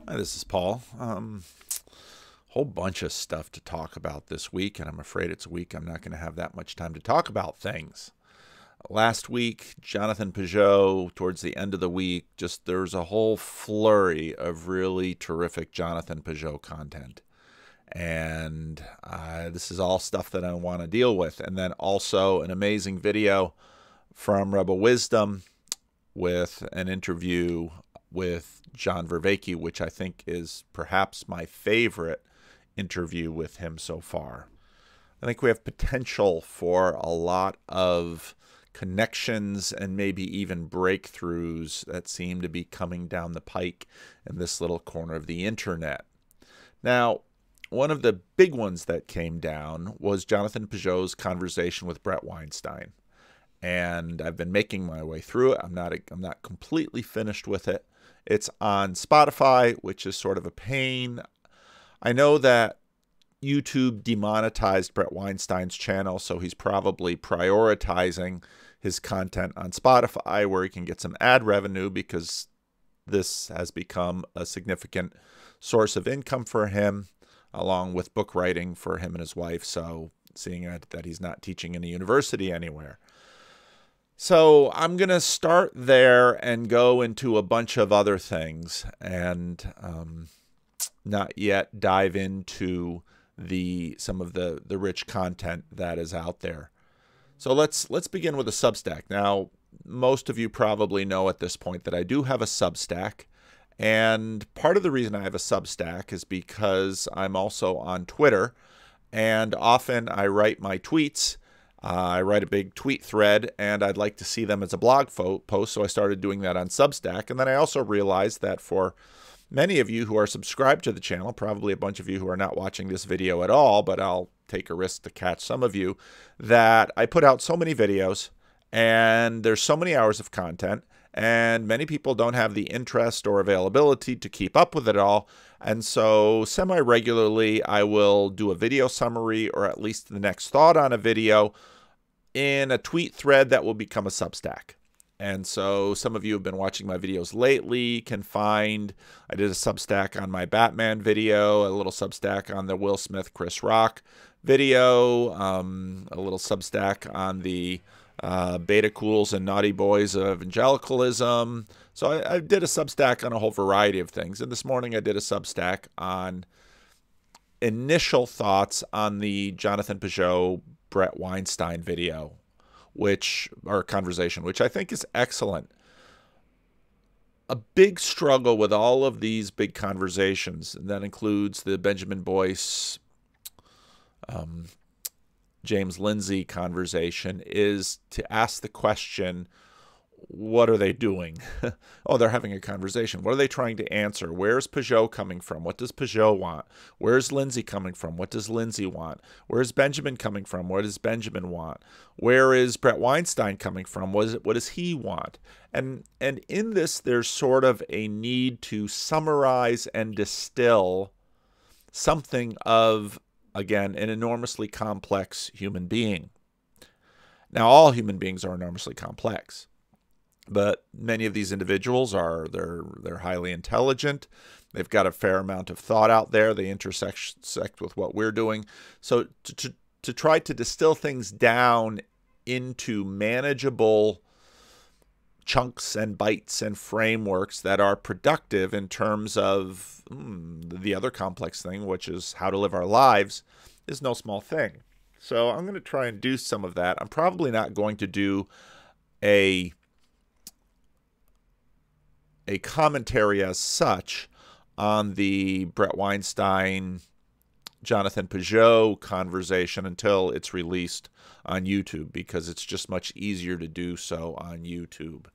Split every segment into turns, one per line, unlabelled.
Hi, this is Paul. Whole bunch of stuff to talk about this week, and I'm afraid it's a week I'm not going to have that much time to talk about things. Last week, Jonathan Peugeot, towards the end of the week, just there's a whole flurry of really terrific Jonathan Peugeot content. And this is all stuff that I want to deal with. And then also an amazing video from Rebel Wisdom with an interview with John Vervaeke, which I think is perhaps my favorite interview with him so far. I think we have potential for a lot of connections and maybe even breakthroughs that seem to be coming down the pike in this little corner of the internet. Now, one of the big ones that came down was Jonathan Peugeot's conversation with Brett Weinstein. And I've been making my way through it. I'm not completely finished with it. It's on Spotify, which is sort of a pain. I know that YouTube demonetized Brett Weinstein's channel, so he's probably prioritizing his content on Spotify where he can get some ad revenue, because this has become a significant source of income for him, along with book writing for him and his wife. So seeing that he's not teaching in a university anywhere. So I'm going to start there and go into a bunch of other things and not yet dive into some of the rich content that is out there. So let's begin with a Substack. Now, most of you probably know at this point that I do have a Substack. And part of the reason I have a Substack is because I'm also on Twitter. And often I write my tweets. I write a big tweet thread, and I'd like to see them as a blog post, so I started doing that on Substack. And then I also realized that for many of you who are subscribed to the channel, probably a bunch of you who are not watching this video at all, but I'll take a risk to catch some of you, that I put out so many videos, and there's so many hours of content, and many people don't have the interest or availability to keep up with it all. And so semi-regularly, I will do a video summary, or at least the next thought on a video, in a tweet thread that will become a Substack. And so some of you have been watching my videos lately can find, I did a Substack on my Batman video, a little Substack on the Will Smith, Chris Rock video, a little Substack on the Beta Cools and Naughty Boys of Evangelicalism. So I did a Substack on a whole variety of things. And this morning I did a Substack on initial thoughts on the Jonathan Peugeot Brett Weinstein video, conversation, which I think is excellent. A big struggle with all of these big conversations, and that includes the Benjamin Boyce, James Lindsay conversation, is to ask the question, what are they doing? Oh, they're having a conversation. What are they trying to answer? Where's Peugeot coming from? What does Peugeot want? Where's Lindsay coming from? What does Lindsay want? Where's Benjamin coming from? What does Benjamin want? Where is Brett Weinstein coming from? What does he want? And in this, there's sort of a need to summarize and distill something of, again, an enormously complex human being. Now, all human beings are enormously complex, but many of these individuals they're highly intelligent. They've got a fair amount of thought out there. They intersect with what we're doing. So to try to distill things down into manageable chunks and bites and frameworks that are productive in terms of the other complex thing, which is how to live our lives, is no small thing. So I'm going to try and do some of that. I'm probably not going to do a commentary as such on the Brett Weinstein, Jonathan Peugeot conversation until it's released on YouTube, because it's just much easier to do so on YouTube.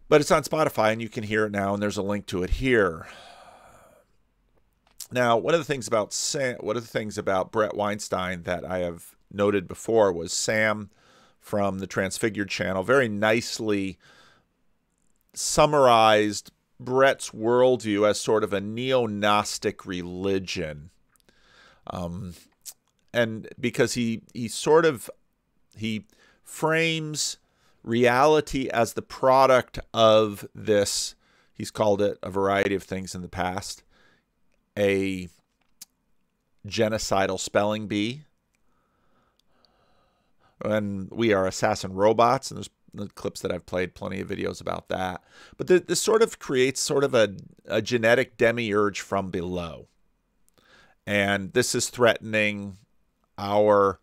But it's on Spotify, and you can hear it now, and there's a link to it here. Now, one of the things about Brett Weinstein that I have noted before was Sam from the Transfigured channel very nicely summarized Brett's worldview as sort of a neo-Gnostic religion. And because he frames reality as the product of this, He's called it a variety of things in the past. A genocidal spelling bee. And we are assassin robots, and there's the clips that I've played, plenty of videos about that. But this sort of creates sort of a genetic demiurge from below. And this is threatening our...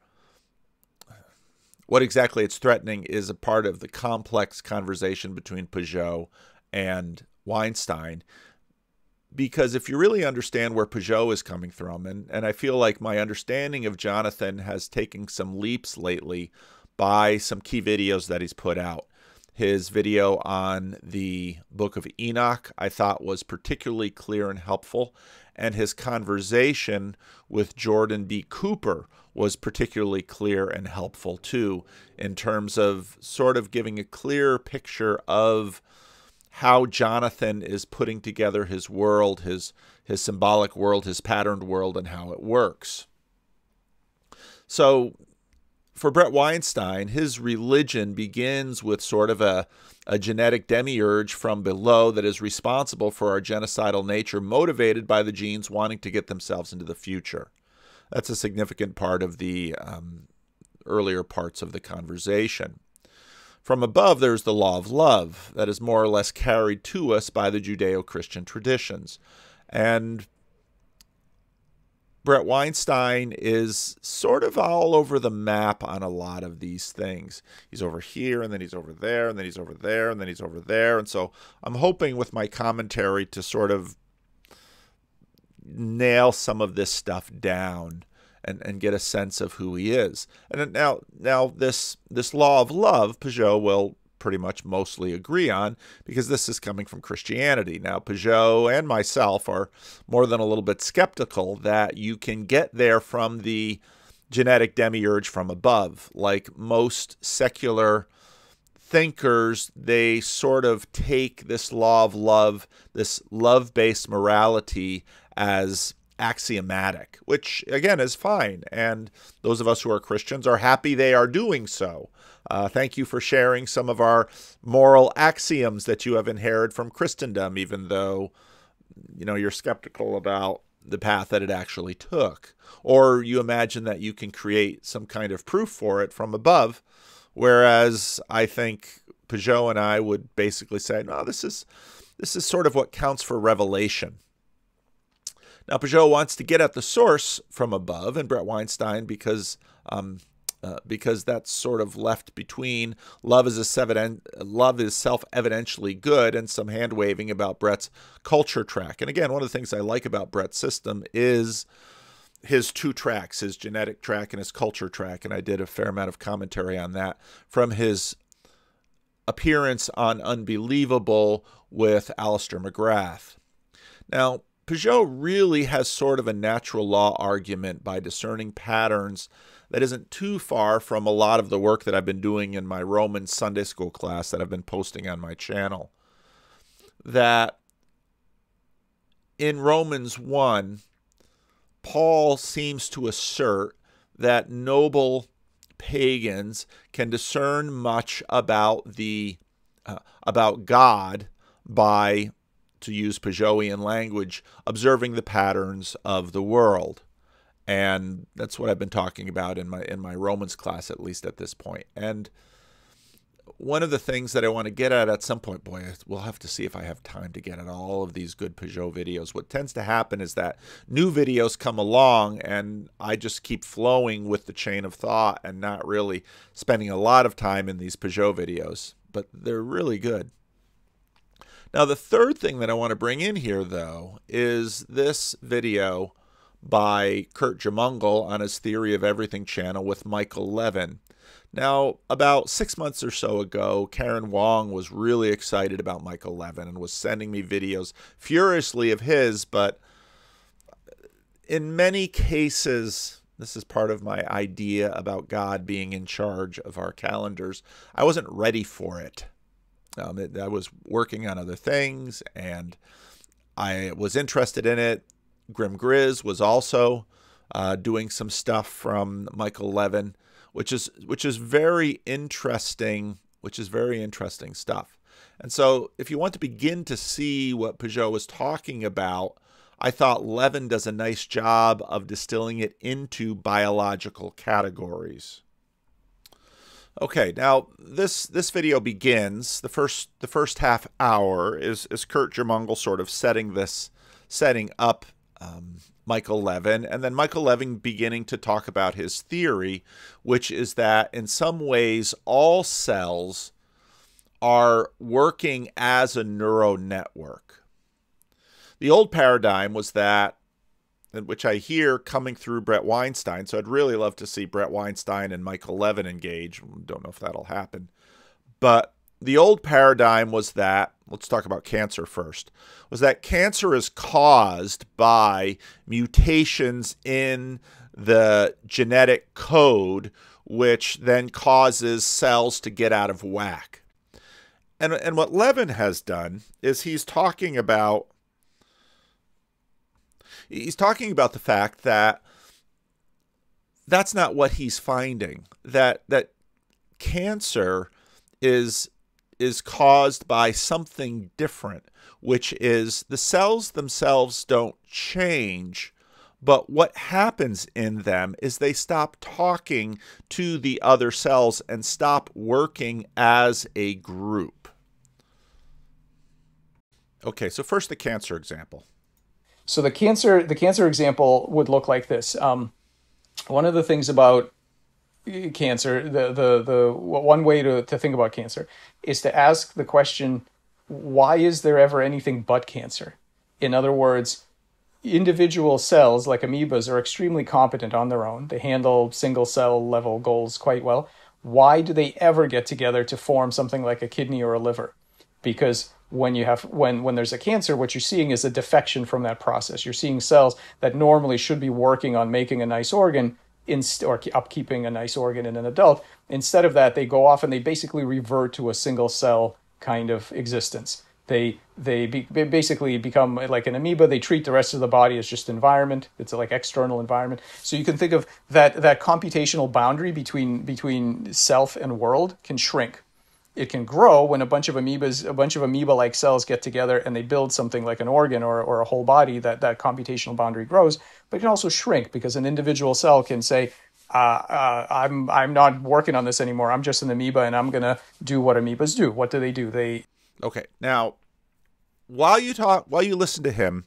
What exactly it's threatening is a part of the complex conversation between Peugeot and Weinstein. Because if you really understand where Peugeot is coming from, and I feel like my understanding of Jonathan has taken some leaps lately by some key videos that he's put out. His video on the Book of Enoch I thought was particularly clear and helpful, and his conversation with Jordan B. Cooper was particularly clear and helpful too, in terms of sort of giving a clear picture of how Jonathan is putting together his world, his symbolic world, his patterned world, and how it works. So for Bret Weinstein, his religion begins with sort of a genetic demiurge from below that is responsible for our genocidal nature, motivated by the genes wanting to get themselves into the future. That's a significant part of the earlier parts of the conversation. From above, there's the law of love that is more or less carried to us by the Judeo-Christian traditions. And Bret Weinstein is sort of all over the map on a lot of these things. He's over here, and then he's over there, and then he's over there, and then he's over there. And so I'm hoping with my commentary to sort of nail some of this stuff down and get a sense of who he is. And now this law of love, Peugeot will pretty much mostly agree on, because this is coming from Christianity. Now, Peugeot and myself are more than a little bit skeptical that you can get there from the genetic demiurge from above. Like most secular thinkers, they sort of take this law of love, this love-based morality, as axiomatic, which again is fine. And those of us who are Christians are happy they are doing so. Thank you for sharing some of our moral axioms that you have inherited from Christendom, even though, you're skeptical about the path that it actually took. Or you imagine that you can create some kind of proof for it from above, whereas I think Peugeot and I would basically say, no, this is sort of what counts for revelation. Now, Peugeot wants to get at the source from above, and Bret Weinstein, because that's sort of left between love is self-evidentially good and some hand-waving about Bret's culture track. And again, one of the things I like about Bret's system is his two tracks, his genetic track and his culture track, and I did a fair amount of commentary on that from his appearance on Unbelievable with Alistair McGrath. Now, Peugeot really has sort of a natural law argument by discerning patterns that isn't too far from a lot of the work that I've been doing in my Romans Sunday school class that I've been posting on my channel. That in Romans 1, Paul seems to assert that noble pagans can discern much about God by, to use Peugeotian language, observing the patterns of the world. And that's what I've been talking about in my Romans class, at least at this point. And one of the things that I want to get at some point, boy, we'll have to see if I have time to get at all of these good Peugeot videos. What tends to happen is that new videos come along and I just keep flowing with the chain of thought and not really spending a lot of time in these Peugeot videos, but they're really good. Now, the third thing that I want to bring in here, though, is this video by Kurt Jamungal on his Theory of Everything channel with Michael Levin. Now, about 6 months or so ago, Karen Wong was really excited about Michael Levin and was sending me videos furiously of his, but in many cases, this is part of my idea about God being in charge of our calendars, I wasn't ready for it. I was working on other things, and I was interested in it. Grim Grizz was also doing some stuff from Michael Levin, which is very interesting. Which is very interesting stuff. And so if you want to begin to see what Peugeot was talking about, I thought Levin does a nice job of distilling it into biological categories. Okay, now this video begins. The first half hour is Kurt Germungle sort of setting up Michael Levin, and then Michael Levin beginning to talk about his theory, which is that in some ways all cells are working as a neural network. The old paradigm was that, which I hear coming through Brett Weinstein, so I'd really love to see Brett Weinstein and Michael Levin engage. Don't know if that'll happen. But the old paradigm was that, let's talk about cancer first, was that cancer is caused by mutations in the genetic code, which then causes cells to get out of whack. And what Levin has done is he's talking about the fact that that's not what he's finding, that cancer is caused by something different, which is the cells themselves don't change, but what happens in them is they stop talking to the other cells and stop working as a group. Okay, so first the cancer example.
So the cancer example would look like this. One of the things about cancer, the one way to think about cancer is to ask the question, why is there ever anything but cancer? In other words, individual cells like amoebas are extremely competent on their own. They handle single cell level goals quite well. Why do they ever get together to form something like a kidney or a liver? Because when there's a cancer, what you're seeing is a defection from that process. You're seeing cells that normally should be working on making a nice organ or upkeeping a nice organ in an adult. Instead of that, they go off and they basically revert to a single cell kind of existence. They basically become like an amoeba. They treat the rest of the body as just environment. It's like external environment. So you can think of that computational boundary between self and world can shrink. It can grow when a bunch of amoeba-like cells get together and they build something like an organ or a whole body. That computational boundary grows, but it can also shrink because an individual cell can say, "I'm not working on this anymore. I'm just an amoeba, and I'm gonna do what amoebas do." What do?
Okay. Now, while you listen to him,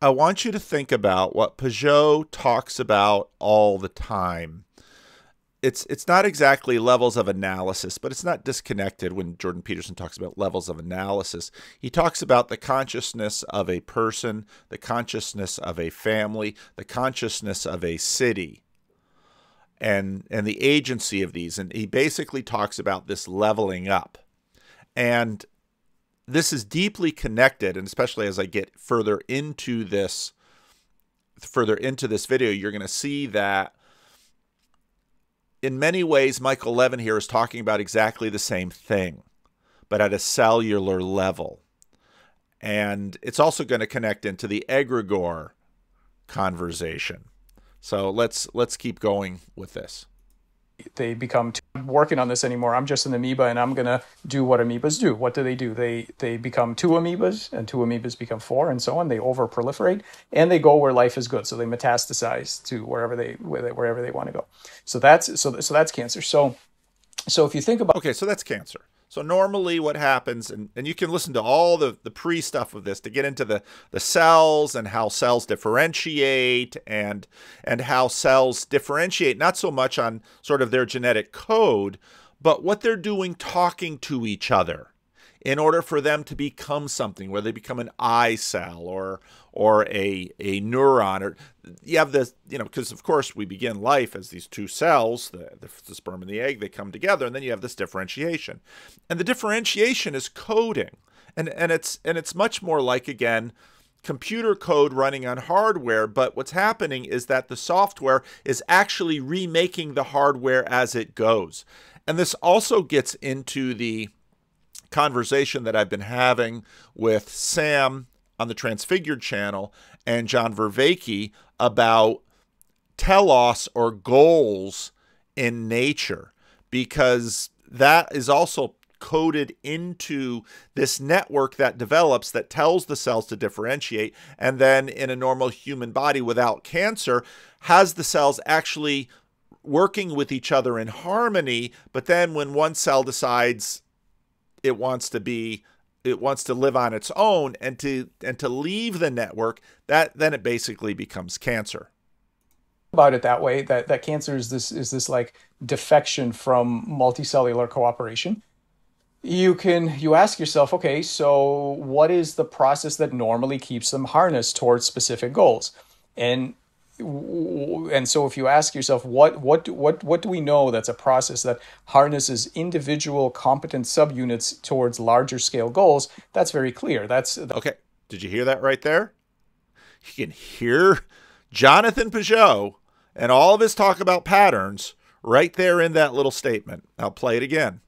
I want you to think about what Peugeot talks about all the time. It's not exactly levels of analysis, but it's not disconnected when Jordan Peterson talks about levels of analysis. He talks about the consciousness of a person, the consciousness of a family, the consciousness of a city, and the agency of these. And he basically talks about this leveling up. And this is deeply connected, and especially as I get further into this video, you're going to see that in many ways, Michael Levin here is talking about exactly the same thing, but at a cellular level. And it's also going to connect into the egregore conversation. So let's keep going with this.
They become working on this anymore. I'm just an amoeba, and I'm gonna do what amoebas do. What do? They become 2 amoebas, and 2 amoebas become 4, and so on. They over proliferate, and they go where life is good. So they metastasize to wherever they want to go. So that's cancer. So if you think about
so that's cancer. So normally what happens, and you can listen to all the pre-stuff of this to get into the cells and how cells differentiate and how cells differentiate, not so much on sort of their genetic code, but what they're doing talking to each other in order for them to become something, where they become an eye cell or a neuron, or you have this, because of course we begin life as these 2 cells, the sperm and the egg, they come together, and then you have this differentiation, and the differentiation is coding, and it's much more like, again, computer code running on hardware, but what's happening is that the software is actually remaking the hardware as it goes. And this also gets into the conversation that I've been having with Sam on the Transfigured channel and John Vervaeke about telos or goals in nature, because that is also coded into this network that develops that tells the cells to differentiate, and then in a normal human body without cancer has the cells actually working with each other in harmony. But then when one cell decides it wants to live on its own and to leave the network, then it basically becomes cancer.
About it that way, that cancer is this like defection from multicellular cooperation. You ask yourself, okay, so what is the process that normally keeps them harnessed towards specific goals? And so if you ask yourself, what do we know that's a process that harnesses individual competent subunits towards larger scale goals? That's very clear.
Okay. Did you hear that right there? You can hear Jonathan Peugeot and all of his talk about patterns right there in that little statement. I'll play it again.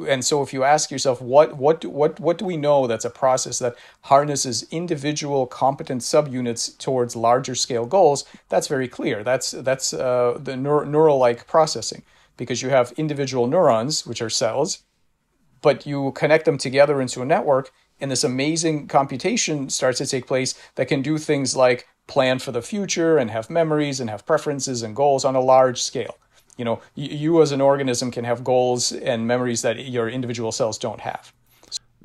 And so if you ask yourself, what do we know that's a process that harnesses individual competent subunits towards larger scale goals? That's very clear. That's the neural-like processing, because you have individual neurons, which are cells, but you connect them together into a network, and this amazing computation starts to take place that can do things like plan for the future and have memories and have preferences and goals on a large scale. You know, you as an organism can have goals and memories that your individual cells don't have.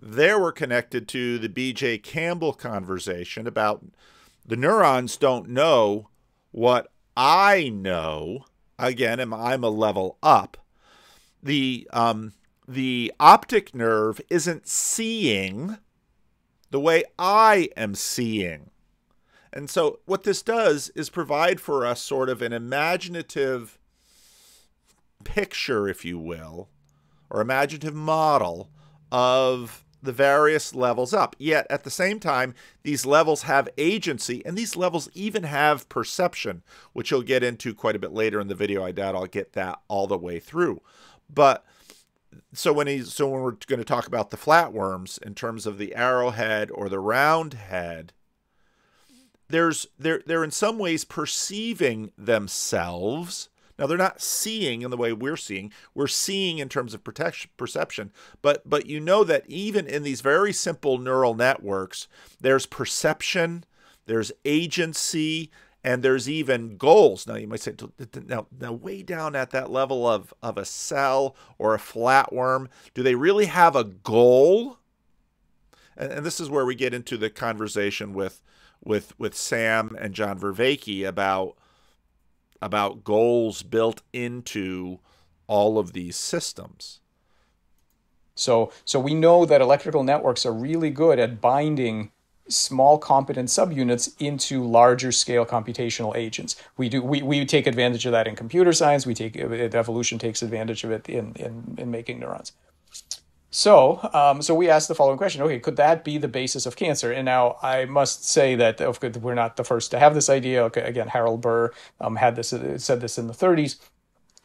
There we're connected to the B.J. Campbell conversation about the neurons don't know what I know. Again, I'm a level up. The optic nerve isn't seeing the way I am seeing. And so what this does is provide for us sort of an imaginative picture, if you will, or imaginative model of the various levels up. Yet at the same time, these levels have agency, and these levels even have perception, which you'll get into quite a bit later in the video. I doubt I'll get that all the way through. But so when we're going to talk about the flatworms in terms of the arrowhead or the round head, they're in some ways perceiving themselves. Now, they're not seeing in the way we're seeing. We're seeing in terms of perception. But you know that even in these very simple neural networks, there's perception, there's agency, and there's even goals. Now, you might say, now way down at that level of a cell or a flatworm, do they really have a goal? And this is where we get into the conversation with Sam and John Vervaeke about goals built into all of these systems.
So we know that electrical networks are really good at binding small competent subunits into larger scale computational agents. We take advantage of that in computer science. Evolution takes advantage of it in making neurons. So we asked the following question: okay, could that be the basis of cancer? And now I must say that we're not the first to have this idea. Okay, again, Harold Burr said this in the 30s.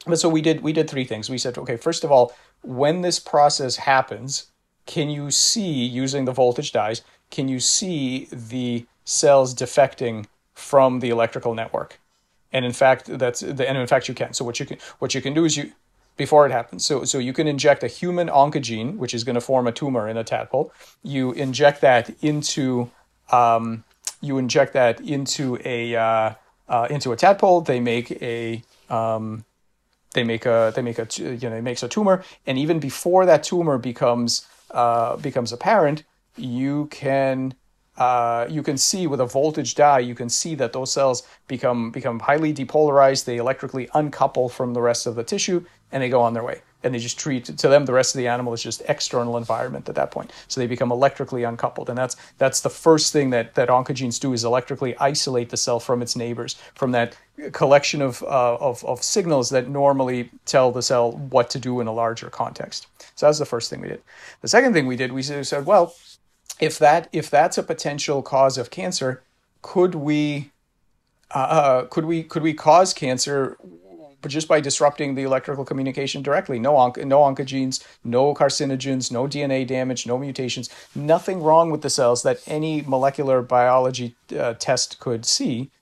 But so we did three things. We said, okay, first of all, when this process happens, can you see, using the voltage dyes, can you see the cells defecting from the electrical network? And in fact, you can. So what you can do is before it happens. So you can inject a human oncogene, which is going to form a tumor in a tadpole. You inject that into a tadpole. It makes a tumor, and even before that tumor becomes apparent, you can see with a voltage dye, you can see that those cells become highly depolarized. They electrically uncouple from the rest of the tissue, and they go on their way. And they just treat, to them, the rest of the animal is just external environment at that point. So they become electrically uncoupled. And that's the first thing that oncogenes do, is electrically isolate the cell from its neighbors, from that collection of signals that normally tell the cell what to do in a larger context. So that's the first thing we did. The second thing we did, we said, well, if that's a potential cause of cancer, could we cause cancer just by disrupting the electrical communication directly? No oncogenes, no carcinogens, no DNA damage, no mutations, nothing wrong with the cells that any molecular biology test could see.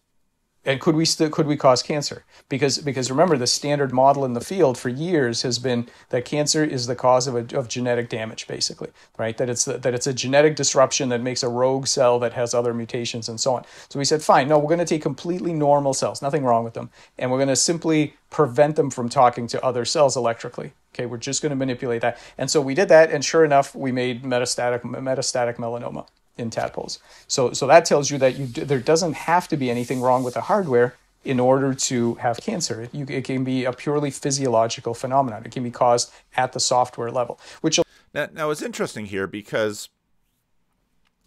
And could we cause cancer? Because remember, the standard model in the field for years has been that cancer is the cause of genetic damage, basically, right? That it's a genetic disruption that makes a rogue cell that has other mutations and so on. So we said, fine, no, we're going to take completely normal cells, nothing wrong with them, and we're going to simply prevent them from talking to other cells electrically. Okay, we're just going to manipulate that. And so we did that, and sure enough, we made metastatic melanoma in tadpoles. So that tells you that there doesn't have to be anything wrong with the hardware in order to have cancer. It can be a purely physiological phenomenon. It can be caused at the software level.
Now it's interesting here because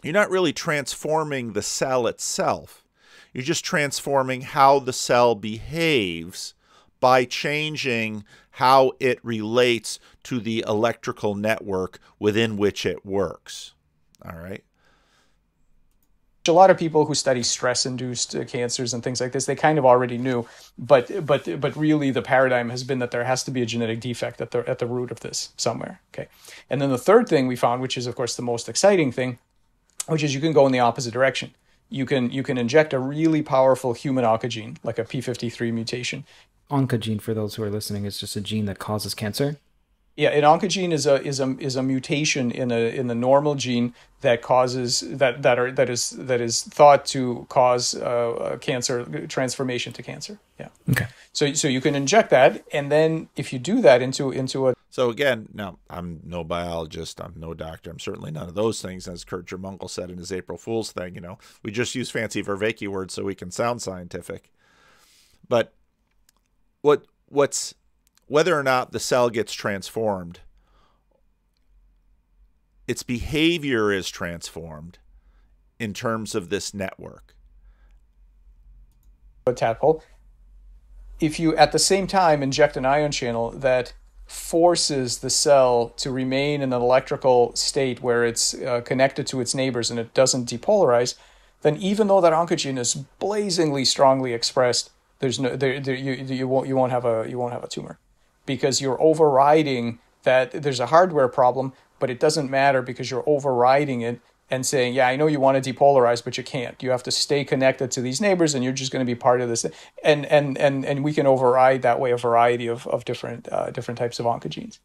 you're not really transforming the cell itself. You're just transforming how the cell behaves by changing how it relates to the electrical network within which it works. All right.
A lot of people who study stress-induced cancers and things like this, they kind of already knew, but really the paradigm has been that there has to be a genetic defect at the root of this somewhere. Okay, and then the third thing we found, which is of course the most exciting thing, which is you can go in the opposite direction. You can inject a really powerful human oncogene, like a p53 mutation.
Oncogene, for those who are listening, is just a gene that causes cancer.
Yeah, an oncogene is a mutation in the normal gene that causes that is thought to cause cancer transformation to cancer. Yeah.
Okay.
So you can inject that, and then if you do that into a
So again, now I'm no biologist, I'm no doctor, I'm certainly none of those things. As Kurt Jermunkel said in his April Fool's thing, we just use fancy Vervaeke words so we can sound scientific. But whether or not the cell gets transformed, its behavior is transformed in terms of this network.
A tadpole, if you at the same time inject an ion channel that forces the cell to remain in an electrical state where it's connected to its neighbors and it doesn't depolarize, then even though that oncogene is blazingly strongly expressed, you won't have a tumor. Because you're overriding that there's a hardware problem, but it doesn't matter because you're overriding it and saying, yeah, I know you want to depolarize, but you can't. You have to stay connected to these neighbors, and you're just going to be part of this. And we can override that way a variety of different types of oncogenes.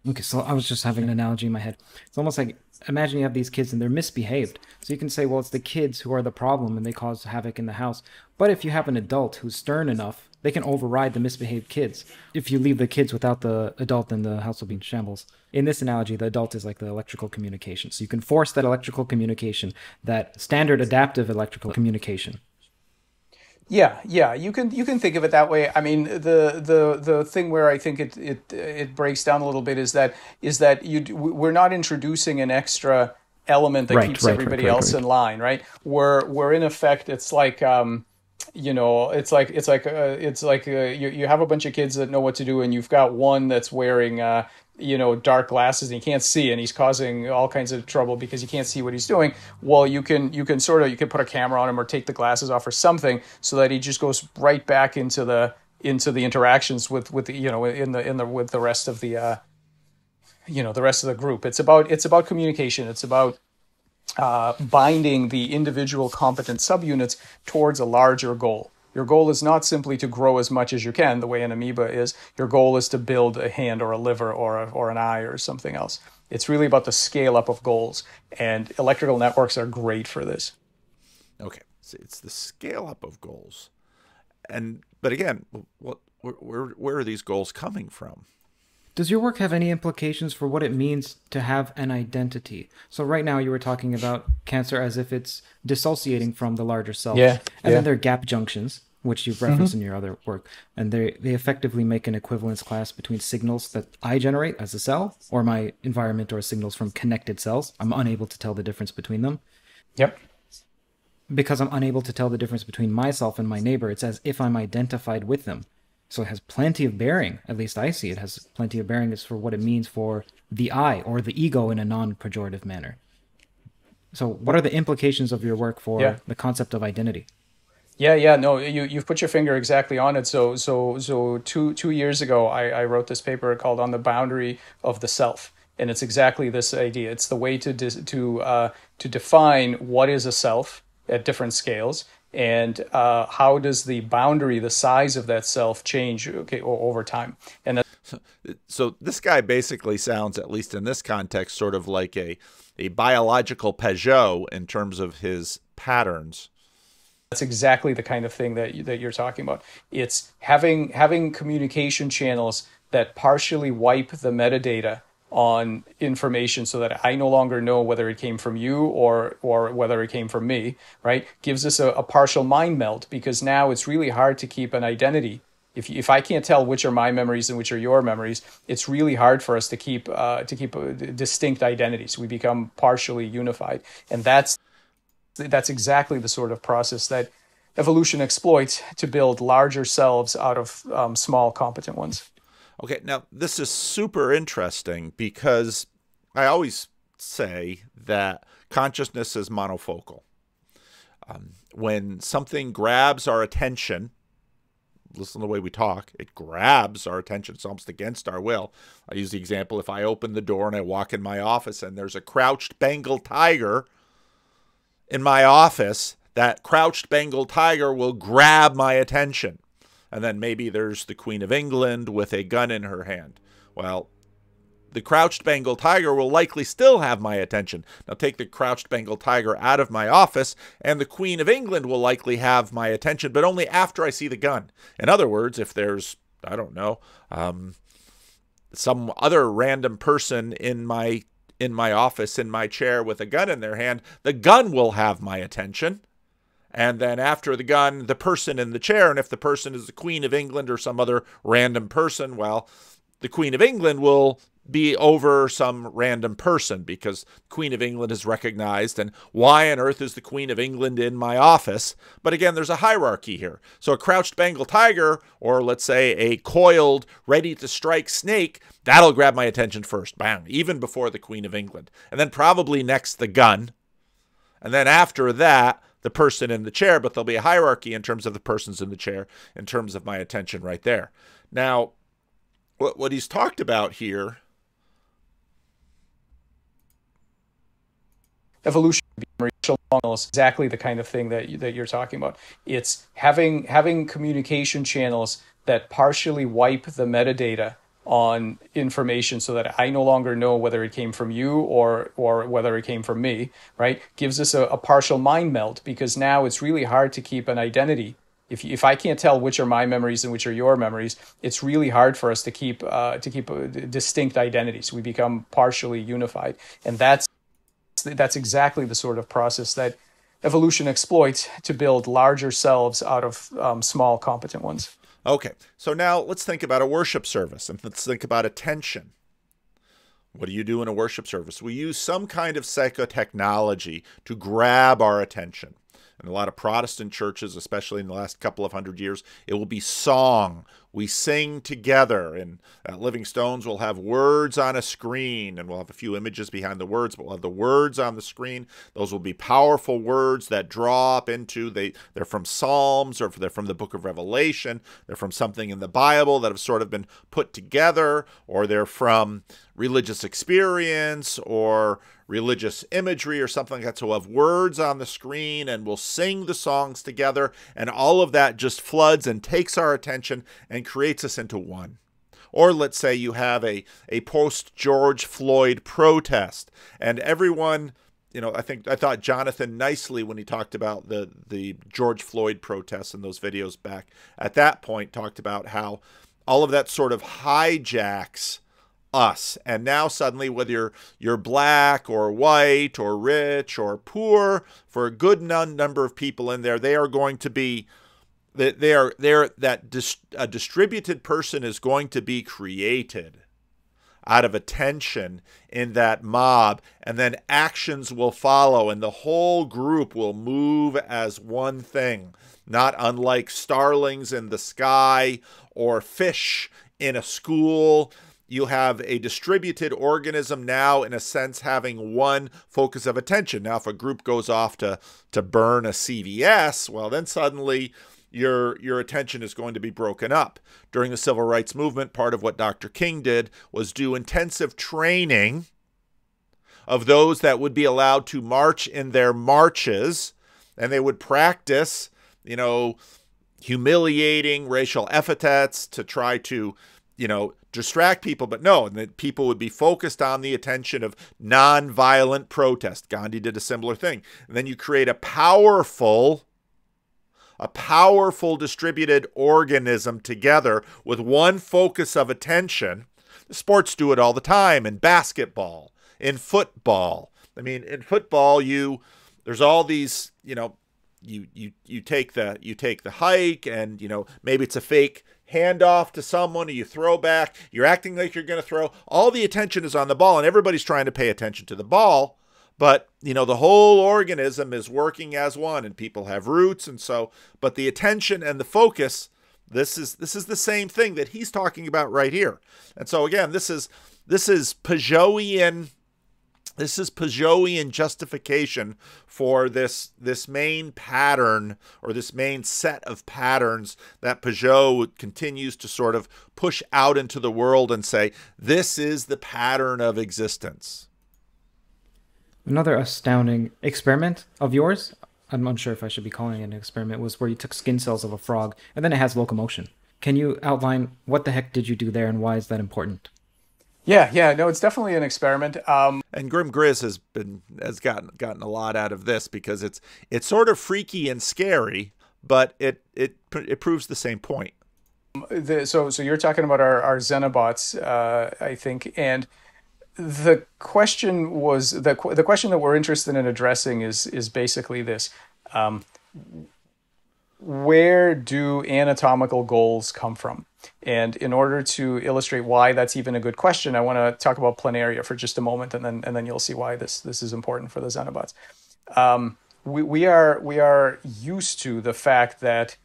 Okay, so I was just having an analogy in my head. It's almost like, imagine you have these kids and they're misbehaved. So you can say, well, it's the kids who are the problem and they cause havoc in the house. But if you have an adult who's stern enough, they can override the misbehaved kids. If you leave the kids without the adult, then the house will be in shambles. In this analogy, the adult is like the electrical communication. So you can force that electrical communication, that standard adaptive electrical communication.
Yeah, you can think of it that way. I mean, the thing where I think it breaks down a little bit is that we're not introducing an extra element that keeps everybody else in line, right? We're in effect, it's like you have a bunch of kids that know what to do, and you've got one that's wearing dark glasses and he can't see, and he's causing all kinds of trouble because he can't see what he's doing. Well, you can put a camera on him or take the glasses off or something so that he just goes right back into the interactions with the rest of the the rest of the group. It's about communication. It's about binding the individual competent subunits towards a larger goal. Your goal is not simply to grow as much as you can, the way an amoeba is. Your goal is to build a hand or a liver or an eye or something else. It's really about the scale up of goals, and electrical networks are great for this.
Okay, so it's the scale up of goals, but again, where are these goals coming from?
Does your work have any implications for what it means to have an identity? So right now you were talking about cancer as if it's dissociating from the larger self.
Yeah.
And then there are gap junctions, which you've referenced in your other work. And they effectively make an equivalence class between signals that I generate as a cell or my environment, or signals from connected cells. I'm unable to tell the difference between them.
Yep.
Because I'm unable to tell the difference between myself and my neighbor, it's as if I'm identified with them. So it has plenty of bearing, at least I see it has plenty of bearing as for what it means for the I or the ego in a non-pejorative manner. So what are the implications of your work for the concept of identity?
Yeah, no, you've put your finger exactly on it. So 2 years ago, I wrote this paper called "On the Boundary of the Self," and it's exactly this idea. It's the way to define what is a self, at different scales, and how does the boundary, the size of that self, change over time? And
so this guy basically sounds, at least in this context, sort of like a biological Peugeot in terms of his patterns.
that's exactly the kind of thing that you're talking about. It's having communication channels that partially wipe the metadata on information so that I no longer know whether it came from you or whether it came from me, right? Gives us a partial mind meld, because now it's really hard to keep an identity. If I can't tell which are my memories and which are your memories, it's really hard for us to keep distinct identities. We become partially unified, and that's exactly the sort of process that evolution exploits to build larger selves out of small, competent ones.
Okay, now this is super interesting because I always say that consciousness is monofocal. When something grabs our attention, listen to the way we talk, it grabs our attention. It's almost against our will. I use the example, if I open the door and I walk in my office and there's a crouched Bengal tiger in my office, that crouched Bengal tiger will grab my attention. And then maybe there's the Queen of England with a gun in her hand. Well, the crouched Bengal tiger will likely still have my attention. Now take the crouched Bengal tiger out of my office, and the Queen of England will likely have my attention, but only after I see the gun. In other words, if there's, I don't know, some other random person in my office, in my chair with a gun in their hand, the gun will have my attention. And then after the gun, the person in the chair, and if the person is the Queen of England or some other random person, well, the Queen of England will be over some random person because Queen of England is recognized, and why on earth is the Queen of England in my office? But again, there's a hierarchy here. So a crouched Bengal tiger, or let's say a coiled, ready-to-strike snake, that'll grab my attention first, bang, even before the Queen of England. And then probably next the gun. And then after that, the person in the chair, but there'll be a hierarchy in terms of the persons in the chair, in terms of my attention right there. Now, what he's talked about here,
evolution is exactly the kind of thing that you're talking about. It's having communication channels that partially wipe the metadata on information so that I no longer know whether it came from you or whether it came from me, right? Gives us a partial mind meld, because now it's really hard to keep an identity. If I can't tell which are my memories and which are your memories, it's really hard for us to keep distinct identities. We become partially unified, and that's exactly the sort of process that evolution exploits to build larger selves out of small, competent ones.
Okay, so now let's think about a worship service, and let's think about attention. What do you do in a worship service? We use some kind of psychotechnology to grab our attention. In a lot of Protestant churches, especially in the last couple of hundred years, it will be song. We sing together. And at Living Stones, we'll have words on a screen, and we'll have a few images behind the words, but we'll have the words on the screen. Those will be powerful words that draw up into, they're from Psalms, or they're from the book of Revelation. They're from something in the Bible that have sort of been put together, or they're from religious experience or religious imagery or something like that. So we'll have words on the screen, and we'll sing the songs together, and all of that just floods and takes our attention and creates us into one. Or let's say you have a post-George Floyd protest, and everyone, I thought Jonathan nicely, when he talked about the George Floyd protests and those videos back at that point, talked about how all of that sort of hijacks us. And now suddenly, whether you're black or white or rich or poor, for a good number of people in there, they are going to be, a distributed person is going to be created out of attention in that mob, and then actions will follow, and the whole group will move as one thing, not unlike starlings in the sky or fish in a school. You have a distributed organism now, in a sense, having one focus of attention. Now, if a group goes off to burn a CVS, well, then suddenly your attention is going to be broken up. During the Civil Rights Movement, part of what Dr. King did was do intensive training of those that would be allowed to march in their marches and they would practice, humiliating racial epithets to try to, distract people. But no, that people would be focused on the attention of nonviolent protest. Gandhi did a similar thing. And then you create a powerful distributed organism together with one focus of attention. The sports do it all the time in basketball, in football. I mean, in football, there's all these, you take the hike, and maybe it's a fake handoff to someone, or you throw back. You're acting like you're going to throw. All the attention is on the ball, and everybody's trying to pay attention to the ball. But the whole organism is working as one, and people have roots, and so. But the attention and the focus. This is the same thing that he's talking about right here. And so again, this is Pageauian. This is Pageauian justification for this main pattern, or this main set of patterns that Pageau continues to sort of push out into the world and say, this is the pattern of existence.
Another astounding experiment of yours, I'm unsure if I should be calling it an experiment, was where you took skin cells of a frog and then it has locomotion. Can you outline what the heck did you do there and why is that important?
Yeah, no, it's definitely an experiment.
And Grim Grizz has gotten a lot out of this because it's sort of freaky and scary, but it proves the same point.
So you're talking about our Xenobots, I think, and the question was the question that we're interested in addressing is basically this: where do anatomical goals come from? And in order to illustrate why that's even a good question, I want to talk about planaria for just a moment, and then you'll see why this is important for the Xenobots. We are used to the fact that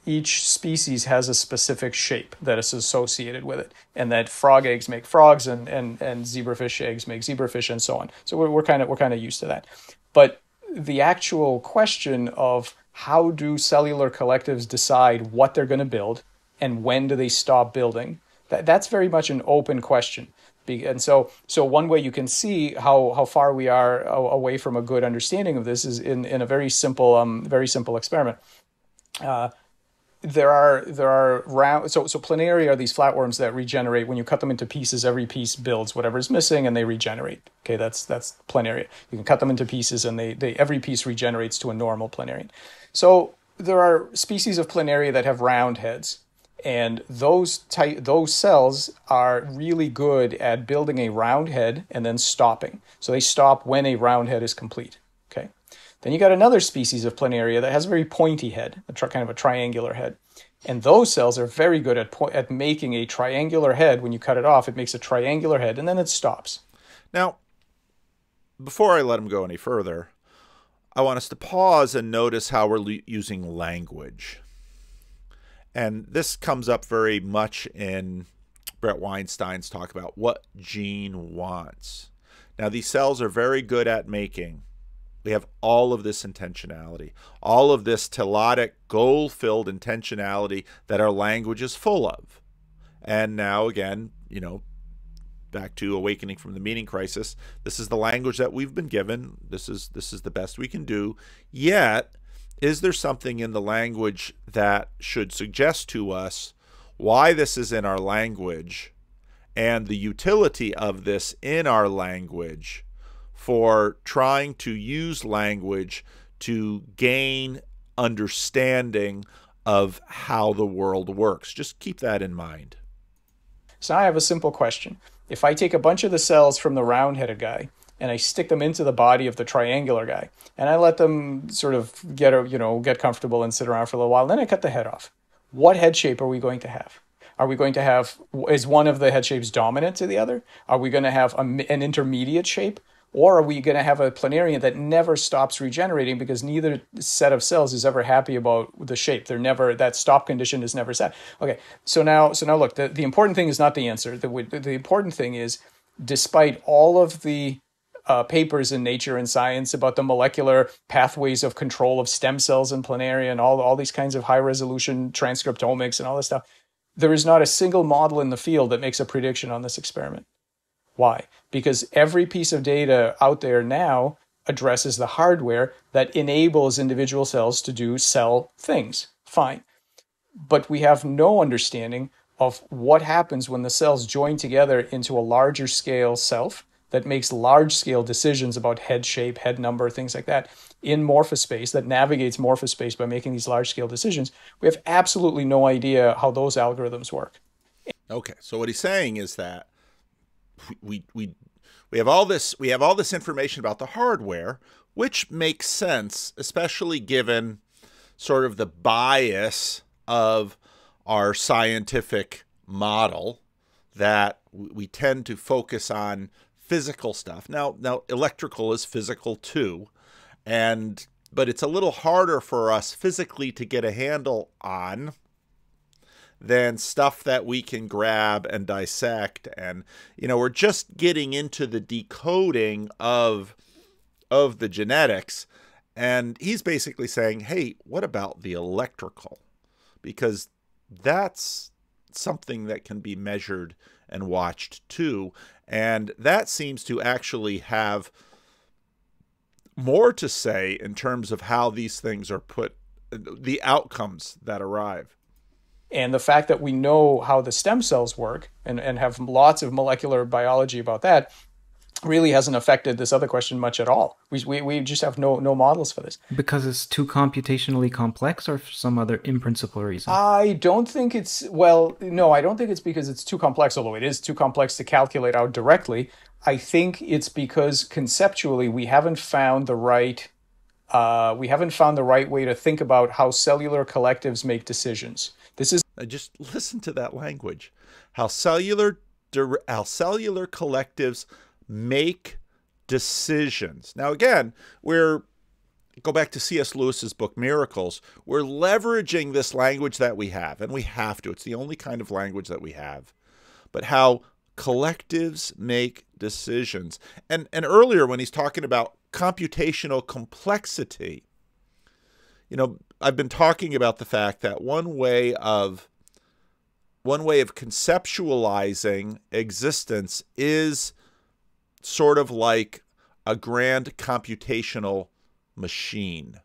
each species has a specific shape that is associated with it, and that frog eggs make frogs, and zebrafish eggs make zebrafish, and so on. So we're kind of used to that. But the actual question of how do cellular collectives decide what they're going to build and when do they stop building, that's very much an open question. And so one way you can see how far we are away from a good understanding of this is in a very simple experiment. There are round, so planaria are these flatworms that regenerate. When you cut them into pieces, every piece builds whatever's missing and they regenerate. Okay, that's planaria. You can cut them into pieces and they every piece regenerates to a normal planarian. So there are species of planaria that have round heads, and those cells are really good at building a round head and then stopping. So they stop when a round head is complete. Okay. Then you got another species of planaria that has a very pointy head, kind of a triangular head. And those cells are very good at making a triangular head. When you cut it off, it makes a triangular head, and then it stops.
Now, before I let him go any further, I want us to pause and notice how we're using language. And this comes up very much in Brett Weinstein's talk about what gene wants. Now, these cells are very good at making. We have all of this intentionality, all of this telotic, goal-filled intentionality that our language is full of. And now, again, back to awakening from the meaning crisis, this is the language that we've been given. This is the best we can do. Yet, is there something in the language that should suggest to us why this is in our language and the utility of this in our language for trying to use language to gain understanding of how the world works? Just keep that in mind.
So now I have a simple question. If I take a bunch of the cells from the round-headed guy and I stick them into the body of the triangular guy, and I let them sort of get comfortable and sit around for a little while, then I cut the head off. What head shape are we going to have? Are we going to have, is one of the head shapes dominant to the other? Are we going to have an intermediate shape? Or are we going to have a planarian that never stops regenerating because neither set of cells is ever happy about the shape? That stop condition is never set. Okay, so now look, the important thing is not the answer. The important thing is, despite all of the papers in Nature and Science about the molecular pathways of control of stem cells and planaria and all these kinds of high-resolution transcriptomics and all this stuff, there is not a single model in the field that makes a prediction on this experiment. Why? Because every piece of data out there now addresses the hardware that enables individual cells to do cell things. Fine. But we have no understanding of what happens when the cells join together into a larger scale self that makes large scale decisions about head shape, head number, things like that in morphospace, that navigates morphospace by making these large scale decisions. We have absolutely no idea how those algorithms work.
Okay, so what he's saying is that we have all this information about the hardware, which makes sense, especially given sort of the bias of our scientific model that we tend to focus on physical stuff. Now electrical is physical too, but it's a little harder for us physically to get a handle on than stuff that we can grab and dissect. And we're just getting into the decoding of the genetics. And he's basically saying, hey, what about the electrical? Because that's something that can be measured and watched too. And that seems to actually have more to say in terms of how these things are put, the outcomes that arrive.
And the fact that we know how the stem cells work and have lots of molecular biology about that really hasn't affected this other question much at all. We just have no models for this.
Because it's too computationally complex, or for some other in-principle reason?
I don't think it's, well, no, I don't think it's because it's too complex, although it is too complex to calculate out directly. I think it's because conceptually we haven't found the right way to think about how cellular collectives make decisions. This is
just listen to that language. How cellular collectives make decisions. Now, again, go back to C.S. Lewis's book, Miracles. We're leveraging this language that we have, and we have to. It's the only kind of language that we have. But how collectives make decisions. And earlier when he's talking about computational complexity, I've been talking about the fact that one way of conceptualizing existence is sort of like a grand computational machine.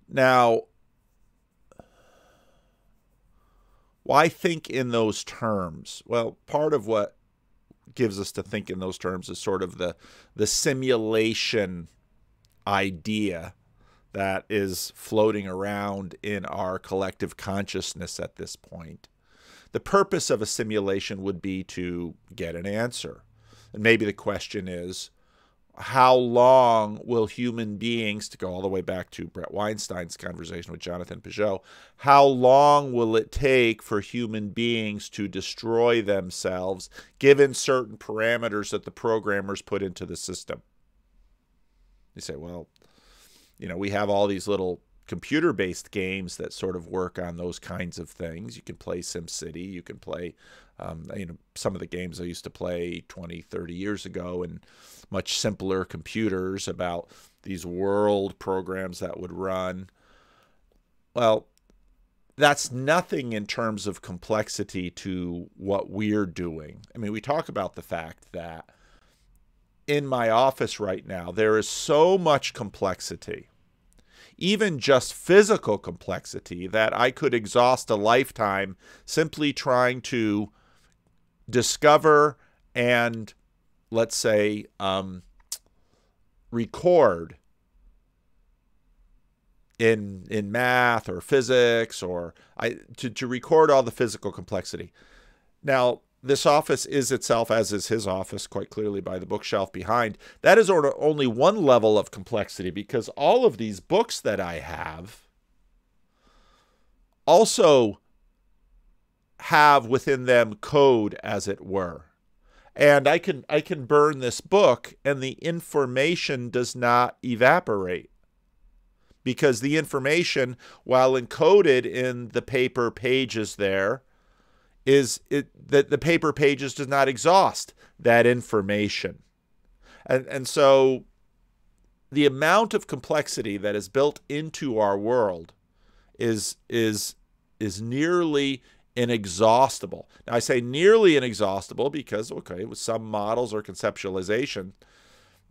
Now, why think in those terms? Well, part of what gives us to think in those terms is sort of the simulation idea that is floating around in our collective consciousness at this point. The purpose of a simulation would be to get an answer. And maybe the question is, how long will human beings, to go all the way back to Brett Weinstein's conversation with Jonathan Peugeot, how long will it take for human beings to destroy themselves given certain parameters that the programmers put into the system? You say, well, we have all these little computer-based games that sort of work on those kinds of things. You can play SimCity. You can play, some of the games I used to play 20, 30 years ago in much simpler computers about these world programs that would run. Well, that's nothing in terms of complexity to what we're doing. I mean, we talk about the fact that in my office right now, there is so much complexity, even just physical complexity, that I could exhaust a lifetime simply trying to discover and, let's say, record in math or physics, or to record all the physical complexity. Now, this office is itself, as is his office, quite clearly by the bookshelf behind. That is only one level of complexity, because all of these books that I have also have within them code, as it were. And I can burn this book and the information does not evaporate, because the information, while encoded in the paper pages there, that the paper pages does not exhaust that information. And so the amount of complexity that is built into our world is nearly inexhaustible. Now, I say nearly inexhaustible because, okay, with some models or conceptualization,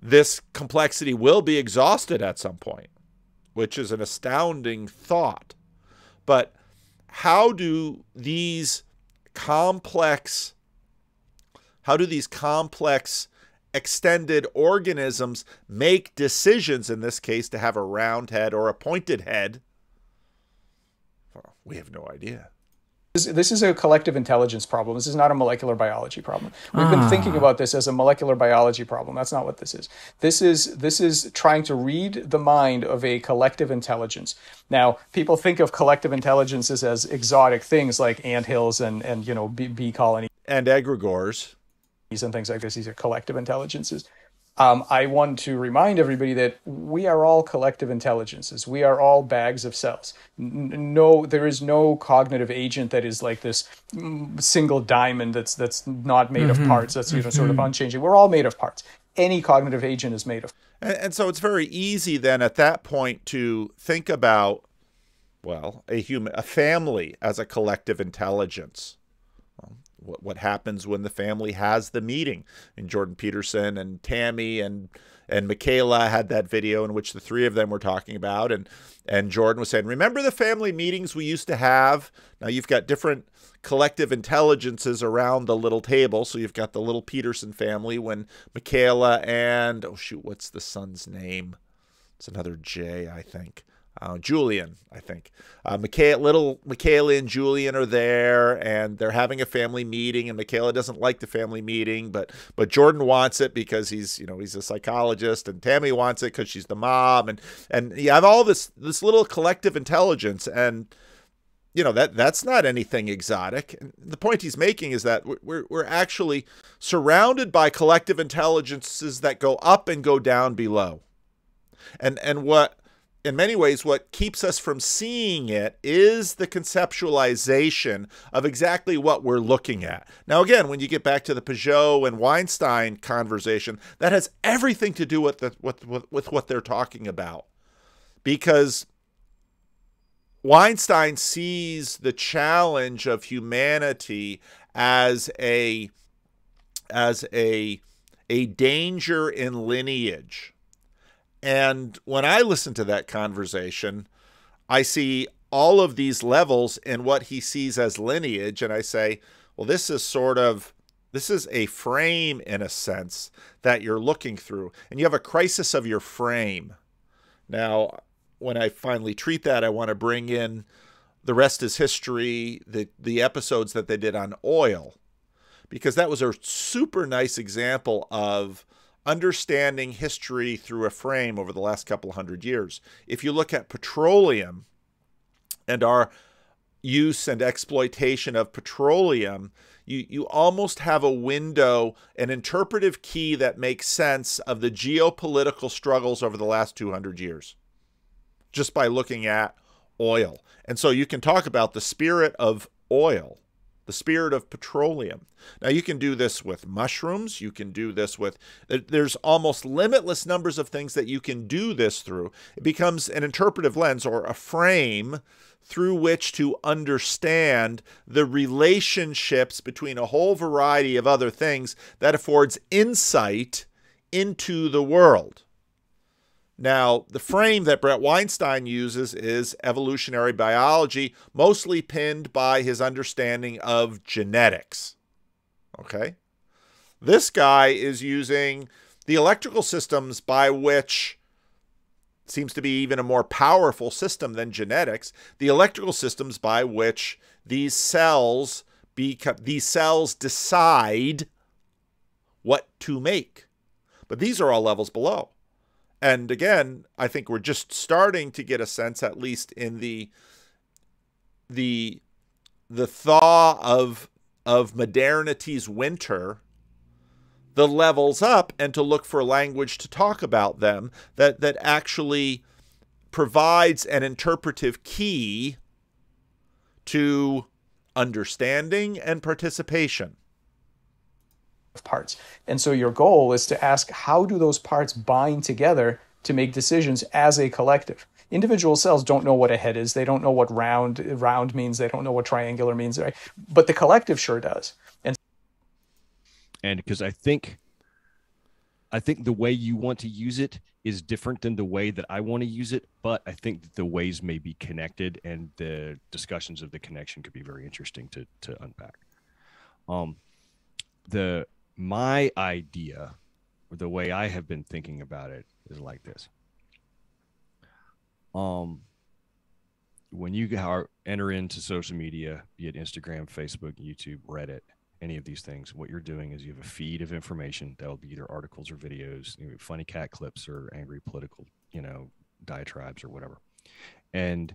this complexity will be exhausted at some point, which is an astounding thought. But how do these complex extended organisms make decisions, in this case, to have a round head or a pointed head? Well, we have no idea.
This is a collective intelligence problem. This is not a molecular biology problem. We've been thinking about this as a molecular biology problem. That's not what this is. This is trying to read the mind of a collective intelligence. Now, people think of collective intelligences as exotic things like anthills and bee colonies
and egregores
and things like this. These are collective intelligences. I want to remind everybody that we are all collective intelligences. We are all bags of cells. No, there is no cognitive agent that is like this single diamond that's not made of parts. That's sort of unchanging. We're all made of parts. Any cognitive agent is made of.
And so it's very easy then at that point to think about, well, a family as a collective intelligence. What happens when the family has the meeting. And Jordan Peterson and Tammy and Michaela had that video in which the three of them were talking about. And Jordan was saying, remember the family meetings we used to have? Now you've got different collective intelligences around the little table. So you've got the little Peterson family when Michaela and, oh shoot, what's the son's name? It's another J, I think. Julian, I think. Little Michaela and Julian are there, and they're having a family meeting, and Michaela doesn't like the family meeting, but Jordan wants it because he's a psychologist, and Tammy wants it because she's the mom, and you have all this little collective intelligence, and that's not anything exotic. And the point he's making is that we're actually surrounded by collective intelligences that go up and go down below, and what. In many ways, what keeps us from seeing it is the conceptualization of exactly what we're looking at. Now, again, when you get back to the Peugeot and Weinstein conversation, that has everything to do with what they're talking about. Because Weinstein sees the challenge of humanity as a danger in lineage. And when I listen to that conversation, I see all of these levels in what he sees as lineage. And I say, well, this is a frame in a sense that you're looking through. And you have a crisis of your frame. Now, when I finally treat that, I want to bring in The Rest is History, the episodes that they did on oil, because that was a super nice example of understanding history through a frame over the last couple of hundred years. If you look at petroleum and our use and exploitation of petroleum, you almost have a window, an interpretive key that makes sense of the geopolitical struggles over the last 200 years, just by looking at oil. And so you can talk about the spirit of oil, the spirit of petroleum. Now, you can do this with mushrooms. You can do this with, there's almost limitless numbers of things that you can do this through. It becomes an interpretive lens or a frame through which to understand the relationships between a whole variety of other things that affords insight into the world. Now, the frame that Brett Weinstein uses is evolutionary biology, mostly pinned by his understanding of genetics. Okay? This guy is using the electrical systems by which seems to be even a more powerful system than genetics, the electrical systems by which these cells decide what to make. But these are all levels below. And again, I think we're just starting to get a sense, at least in the thaw of modernity's winter, the levels up, and to look for language to talk about them that actually provides an interpretive key to understanding and participation.
Parts. And so your goal is to ask, how do those parts bind together to make decisions as a collective? Individual cells don't know what a head is. They don't know what round means. They don't know what triangular means, right? But the collective sure does.
And because I think I think the way you want to use it is different than the way that I want to use it, but I think that the ways may be connected, and the discussions of the connection could be very interesting to unpack. My idea, or the way I have been thinking about it, is like this. When you enter into social media, be it Instagram, Facebook, YouTube, Reddit, any of these things, what you're doing is you have a feed of information that will be either articles or videos, funny cat clips or angry political, diatribes or whatever. And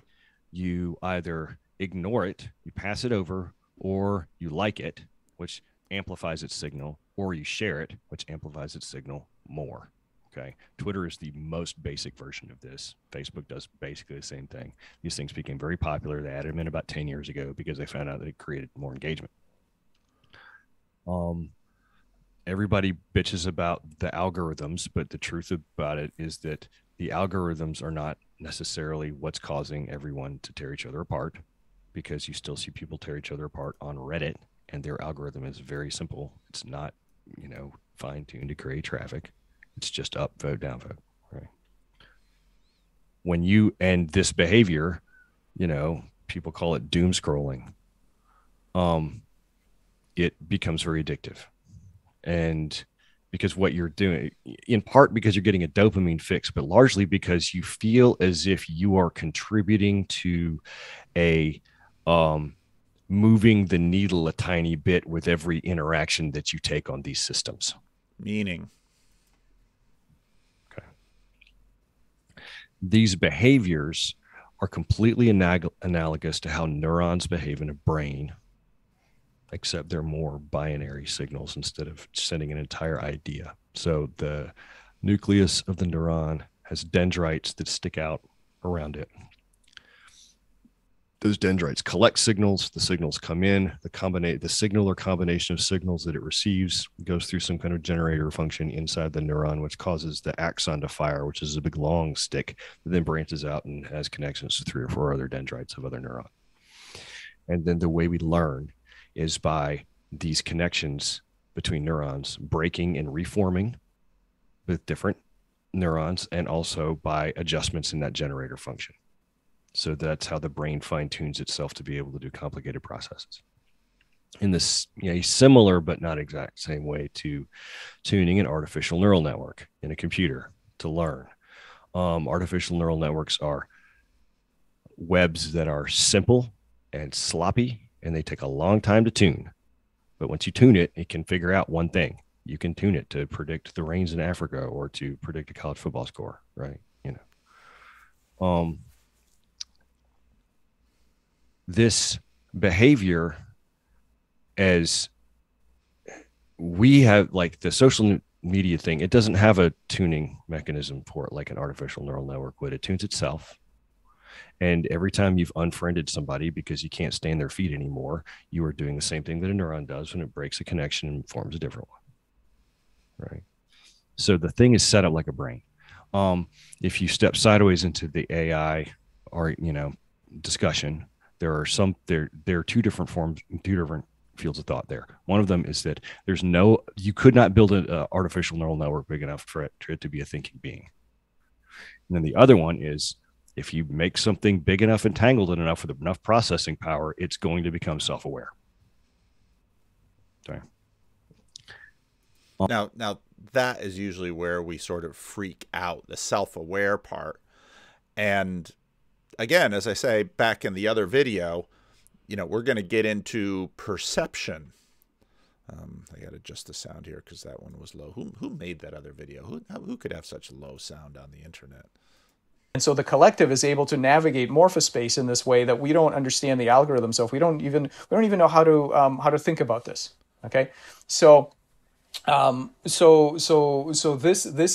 you either ignore it, you pass it over, or you like it, which amplifies its signal, or you share it, which amplifies its signal more. Okay. Twitter is the most basic version of this. Facebook does basically the same thing. These things became very popular. They added them in about 10 years ago because they found out that it created more engagement. Everybody bitches about the algorithms, but the truth about it is that the algorithms are not necessarily what's causing everyone to tear each other apart, because you still see people tear each other apart on Reddit, and their algorithm is very simple. It's not, fine-tuned to create traffic. It's just up, vote, down, vote, right? And this behavior, people call it doom scrolling. It becomes very addictive. And because what you're doing, in part because you're getting a dopamine fix, but largely because you feel as if you are contributing to moving the needle a tiny bit with every interaction that you take on these systems.
Meaning?
Okay. These behaviors are completely analogous to how neurons behave in a brain, except they're more binary signals instead of sending an entire idea. So the nucleus of the neuron has dendrites that stick out around it. Those dendrites collect signals. The signals come in. The signal or combination of signals that it receives goes through some kind of generator function inside the neuron, which causes the axon to fire, which is a big long stick that then branches out and has connections to 3 or 4 other dendrites of other neurons. And then the way we learn is by these connections between neurons breaking and reforming with different neurons, and also by adjustments in that generator function. So that's how the brain fine-tunes itself to be able to do complicated processes. In this similar but not exact same way to tuning an artificial neural network in a computer to learn. Artificial neural networks are webs that are simple and sloppy, and they take a long time to tune. But once you tune it, it can figure out one thing. You can tune it to predict the rains in Africa or to predict a college football score, right? This behavior, as we have, like the social media thing, it doesn't have a tuning mechanism for it like an artificial neural network would. It tunes itself. And every time you've unfriended somebody because you can't stand their feed anymore, you are doing the same thing that a neuron does when it breaks a connection and forms a different one, right? So the thing is set up like a brain. If you step sideways into the AI or, discussion, there are two different forms, 2 different fields of thought there. One of them is that you could not build an artificial neural network big enough for it to be a thinking being. And then the other one is, if you make something big enough and tangled enough with enough processing power, it's going to become self-aware. Okay.
Now that is usually where we sort of freak out, the self-aware part. And again, as I say back in the other video, we're going to get into perception. I got to adjust the sound here because that one was low. Who made that other video? Who could have such low sound on the internet?
And so the collective is able to navigate morphospace in this way that we don't understand the algorithm. So if we don't even know how to think about this. Okay, so this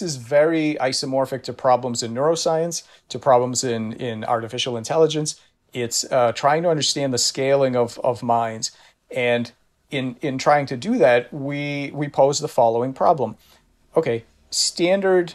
is very isomorphic to problems in neuroscience, to problems in artificial intelligence. It's trying to understand the scaling of minds, and in trying to do that, we pose the following problem. Okay, standard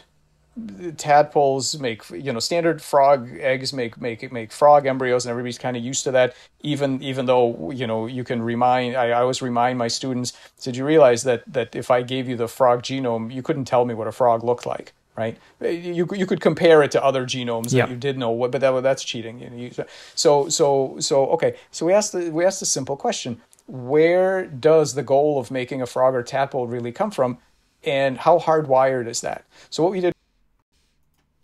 tadpoles make, standard frog eggs make frog embryos, and everybody's kind of used to that. Even though, you can remind, I always remind my students, did you realize that if I gave you the frog genome, you couldn't tell me what a frog looked like, right? You could compare it to other genomes
Yeah.
that you did know what, but that's cheating. Okay. So we asked the simple question: where does the goal of making a frog or tadpole really come from, and how hardwired is that? So what we did.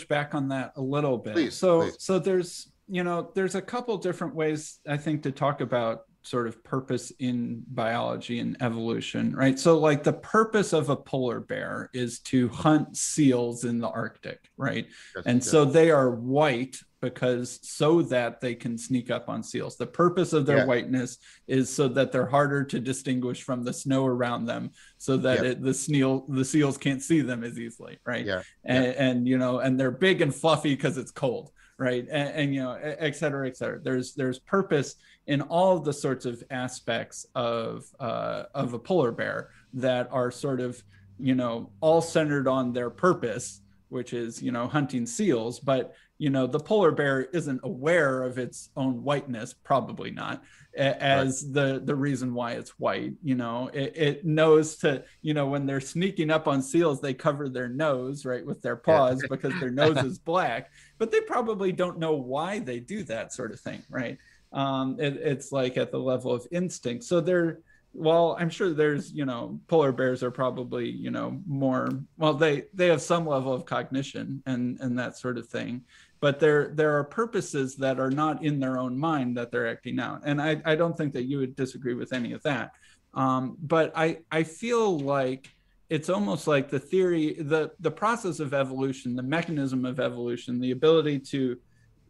Back on that a little bit.
Please.
So there's there's a couple different ways, I think, to talk about sort of purpose in biology and evolution, right? So like the purpose of a polar bear is to hunt seals in the Arctic, right? So they are white because so that they can sneak up on seals. The purpose of their whiteness is so that they're harder to distinguish from the snow around them, so that the seals can't see them as easily, right? And they're big and fluffy because it's cold, right? And et cetera, et cetera. There's purpose in all of the sorts of aspects of a polar bear that are sort of, all centered on their purpose, which is, hunting seals. But, the polar bear isn't aware of its own whiteness, probably not, as the reason why it's white. It knows to, when they're sneaking up on seals, they cover their nose, right, with their paws because their nose is black, but they probably don't know why they do that sort of thing, right? It's like at the level of instinct. So I'm sure there's, polar bears are probably, more, well, they have some level of cognition and that sort of thing, but there are purposes that are not in their own mind that they're acting out. And I don't think that you would disagree with any of that. But I feel like it's almost like the theory, the process of evolution, the mechanism of evolution, the ability to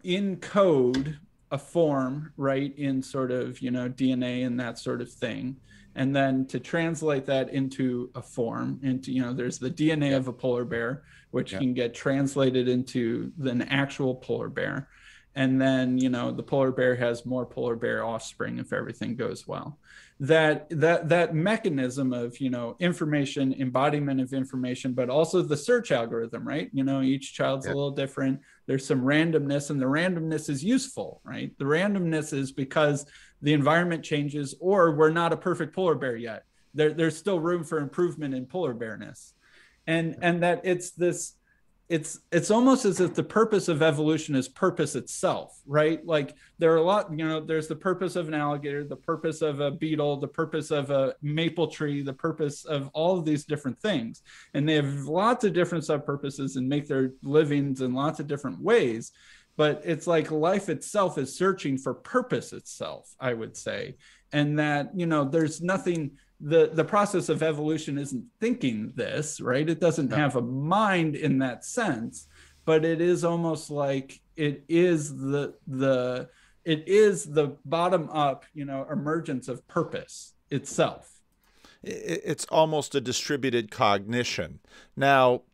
encode a form, right, in sort of, DNA and that sort of thing, and then to translate that into a form, into, there's the DNA of a polar bear, which can get translated into an actual polar bear. And then, the polar bear has more polar bear offspring if everything goes well. That mechanism of, information, embodiment of information, but also the search algorithm, right? Each child's a little different. There's some randomness, and the randomness is useful, right? The randomness is because the environment changes, or we're not a perfect polar bear yet. There's still room for improvement in polar bearness. And that it's almost as if the purpose of evolution is purpose itself, right? Like there are a lot, there's the purpose of an alligator, the purpose of a beetle, the purpose of a maple tree, the purpose of all of these different things. And they have lots of different sub-purposes and make their livings in lots of different ways. But it's like life itself is searching for purpose itself, I would say. And that, there's nothing, the process of evolution isn't thinking this, right? It doesn't have a mind in that sense, but it is almost like it is the bottom up, emergence of purpose itself.
It's almost a distributed cognition. Now,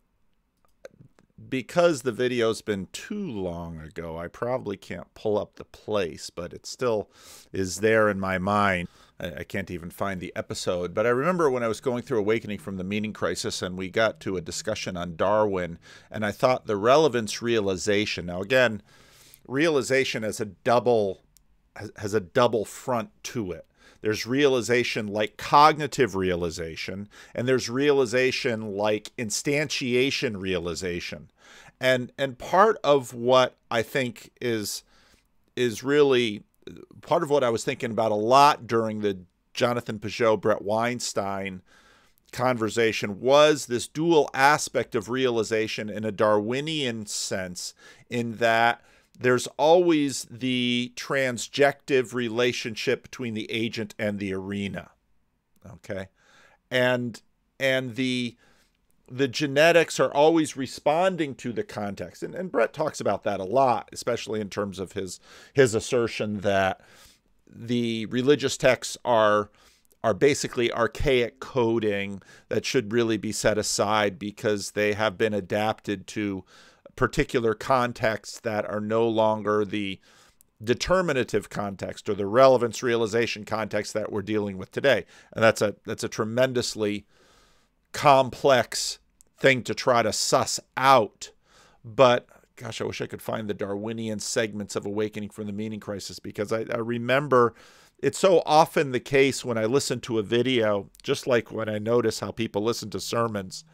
because the video's been too long ago, I probably can't pull up the place, but it still is there in my mind. I can't even find the episode, but I remember when I was going through Awakening from the Meaning Crisis and we got to a discussion on Darwin, and I thought the relevance realization. Now again, realization has a double front to it. There's realization like cognitive realization, and there's realization like instantiation realization. And part of what I think is really part of what I was thinking about a lot during the Jonathan Peugeot, Brett Weinstein conversation was this dual aspect of realization in a Darwinian sense, in that there's always the transjective relationship between the agent and the arena. Okay. And the genetics are always responding to the context. And Brett talks about that a lot, especially in terms of his assertion that the religious texts are basically archaic coding that should really be set aside because they have been adapted to particular contexts that are no longer the determinative context or the relevance realization context that we're dealing with today. And that's a tremendously complex thing to try to suss out. But gosh, I wish I could find the Darwinian segments of Awakening from the Meaning Crisis, because I remember it's so often the case when I listen to a video, just like when I notice how people listen to sermons,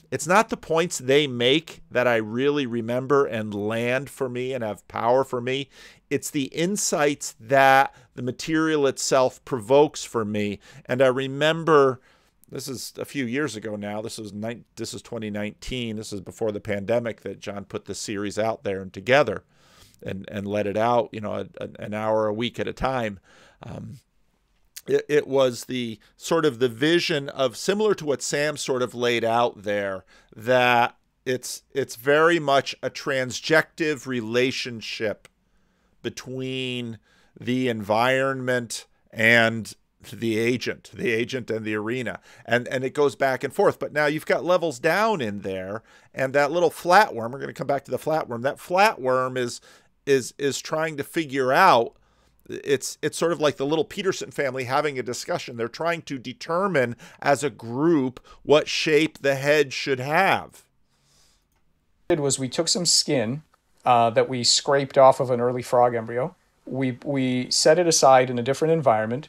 it's not the points they make that I really remember and land for me and have power for me. It's the insights that the material itself provokes for me. And I remember, this is a few years ago now, this is 2019, this is before the pandemic, that John put the series out there and together and let it out, an hour a week at a time. It was the sort of the vision of, similar to what Sam sort of laid out there, that it's very much a transjective relationship between the environment and the agent and the arena, and it goes back and forth. But now you've got levels down in there, and that little flatworm, we're going to come back to the flatworm, that flatworm is trying to figure out, it's sort of like the little Peterson family having a discussion. They're trying to determine as a group what shape the head should have.
We took some skin that we scraped off of an early frog embryo. We set it aside in a different environment,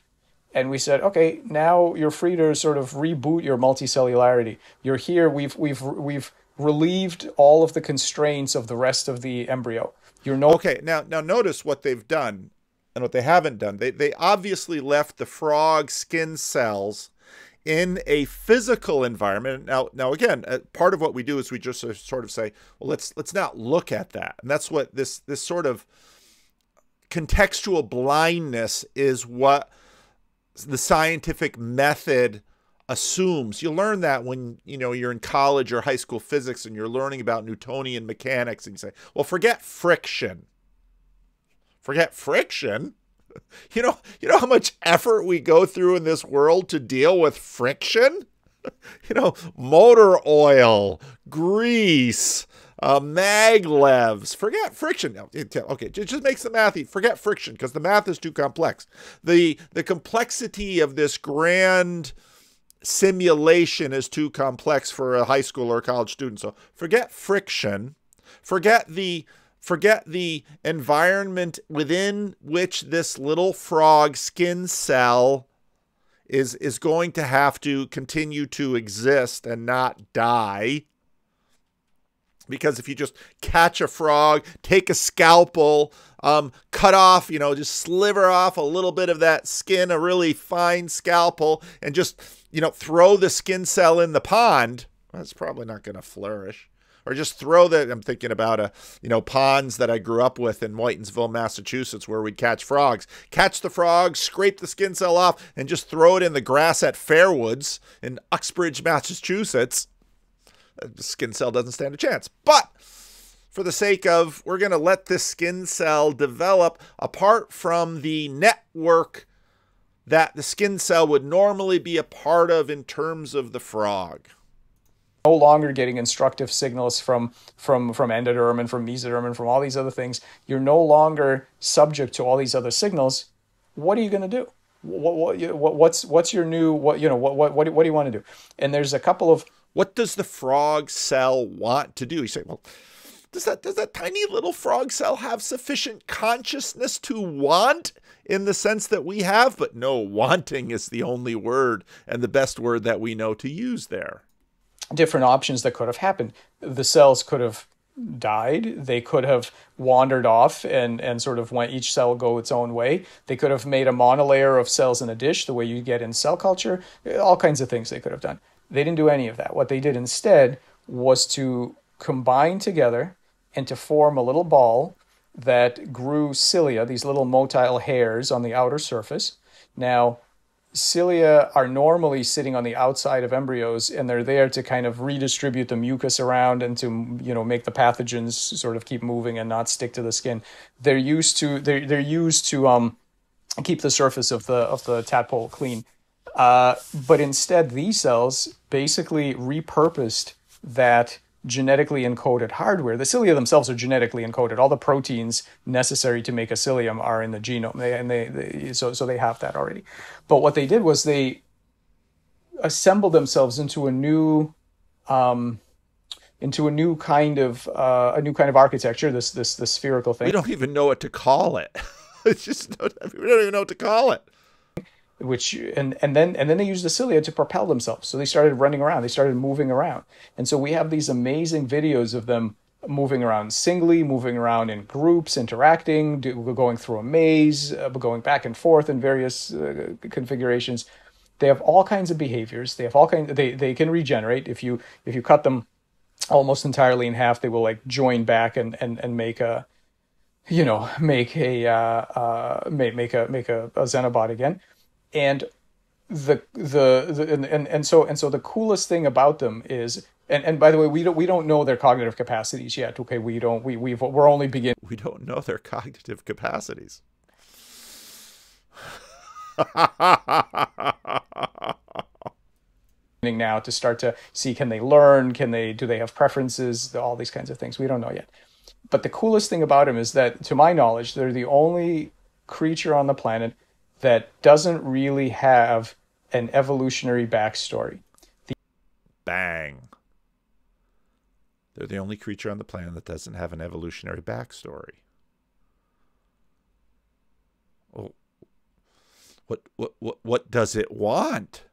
and we said, okay, now you're free to sort of reboot your multicellularity. You're here. We've relieved all of the constraints of the rest of the embryo.
Okay. Now notice what they've done and what they haven't done. They obviously left the frog skin cells in a physical environment. Now again, part of what we do is we just sort of say, well, let's not look at that. And that's what this sort of contextual blindness is, what the scientific method assumes. You learn that when you're in college or high school physics and you're learning about Newtonian mechanics, and you say, well, forget friction. Forget friction? You know how much effort we go through in this world to deal with friction? Motor oil, grease, maglevs. Forget friction. Okay, it just makes the math easy. Forget friction, because the math is too complex. The complexity of this grand simulation is too complex for a high school or a college student. So forget friction. Forget the environment within which this little frog skin cell is going to have to continue to exist and not die. Because if you just catch a frog, take a scalpel, cut off, just sliver off a little bit of that skin, a really fine scalpel, and just, throw the skin cell in the pond, that's probably not going to flourish. Or just throw that. I'm thinking about ponds that I grew up with in Whitensville, Massachusetts, where we'd catch frogs. Catch the frog, scrape the skin cell off, and just throw it in the grass at Fairwoods in Uxbridge, Massachusetts. The skin cell doesn't stand a chance. But for the sake of, we're going to let this skin cell develop apart from the network that the skin cell would normally be a part of in terms of the frog.
No longer getting instructive signals from endoderm and from mesoderm and from all these other things. You're no longer subject to all these other signals. What are you going to do? What's your new, what do you want to do? And there's a couple of,
what does the frog cell want to do? You say, well, does that tiny little frog cell have sufficient consciousness to want in the sense that we have? But no, wanting is the only word and the best word that we know to use there.
Different options that could have happened. The cells could have died. They could have wandered off and sort of went each cell go its own way. They could have made a monolayer of cells in a dish, the way you get in cell culture. All kinds of things they could have done. They didn't do any of that. What they did instead was to combine together and to form a little ball that grew cilia, these little motile hairs on the outer surface. Now, cilia are normally sitting on the outside of embryos, and they're there to kind of redistribute the mucus around and to make the pathogens sort of keep moving and not stick to the skin. They're used to keep the surface of the tadpole clean. But instead, these cells basically repurposed that genetically encoded hardware. The cilia themselves are genetically encoded. All the proteins necessary to make a cilium are in the genome, so they have that already. But what they did was they assembled themselves into a new into a new kind of architecture, this spherical thing.
We don't even know what to call it. It's just we don't even know what to call it.
Which and then they used the cilia to propel themselves. So they started running around. They started moving around, and so we have these amazing videos of them moving around singly, moving around in groups, interacting, going through a maze, going back and forth in various configurations. They have all kinds of behaviors. They have all kinds. They can regenerate if you cut them almost entirely in half. They will like join back and make a make a Xenobot again. And so the coolest thing about them is, and by the way, we don't know their cognitive capacities yet. Okay, we're only beginning.
We don't know their cognitive capacities.
Now to start to see, can they learn? Do they have preferences? All these kinds of things. We don't know yet. But the coolest thing about them is that, to my knowledge, they're the only creature on the planet that doesn't really have an evolutionary backstory.
Bang. They're the only creature on the planet that doesn't have an evolutionary backstory. Well, what does it want?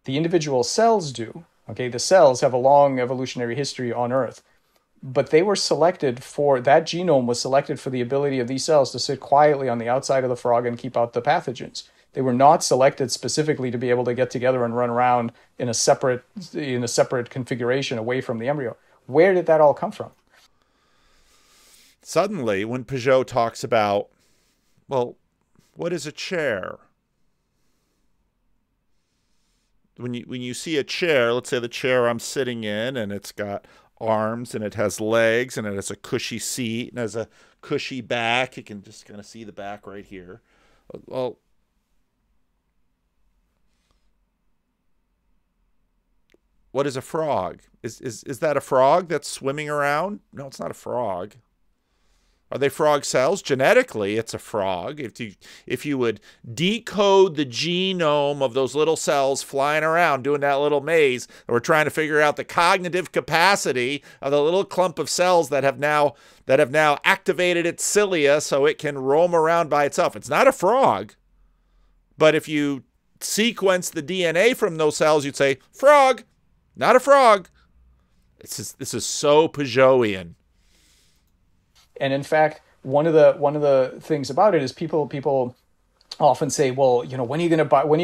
The individual cells do. Okay, the cells have a long evolutionary history on Earth. But they were selected for, that genome was selected for the ability of these cells to sit quietly on the outside of the frog and keep out the pathogens. They were not selected specifically to be able to get together and run around in a separate configuration away from the embryo. Where did that all come from?
Suddenly, when Peugeot talks about, well, what is a chair? When you see a chair, let's say the chair I'm sitting in, and it's got arms and it has legs and it has a cushy seat and has a cushy back. You can just kind of see the back right here. Well, what is a frog? Is that a frog that's swimming around? No, it's not a frog. Are they frog cells? Genetically, it's a frog. If you would decode the genome of those little cells flying around doing that little maze, and we're trying to figure out the cognitive capacity of the little clump of cells that have now activated its cilia so it can roam around by itself. It's not a frog. But if you sequence the DNA from those cells, you'd say, frog, not a frog. This is so Peugeotian.
And in fact, one of the things about it is people often say, well, when are you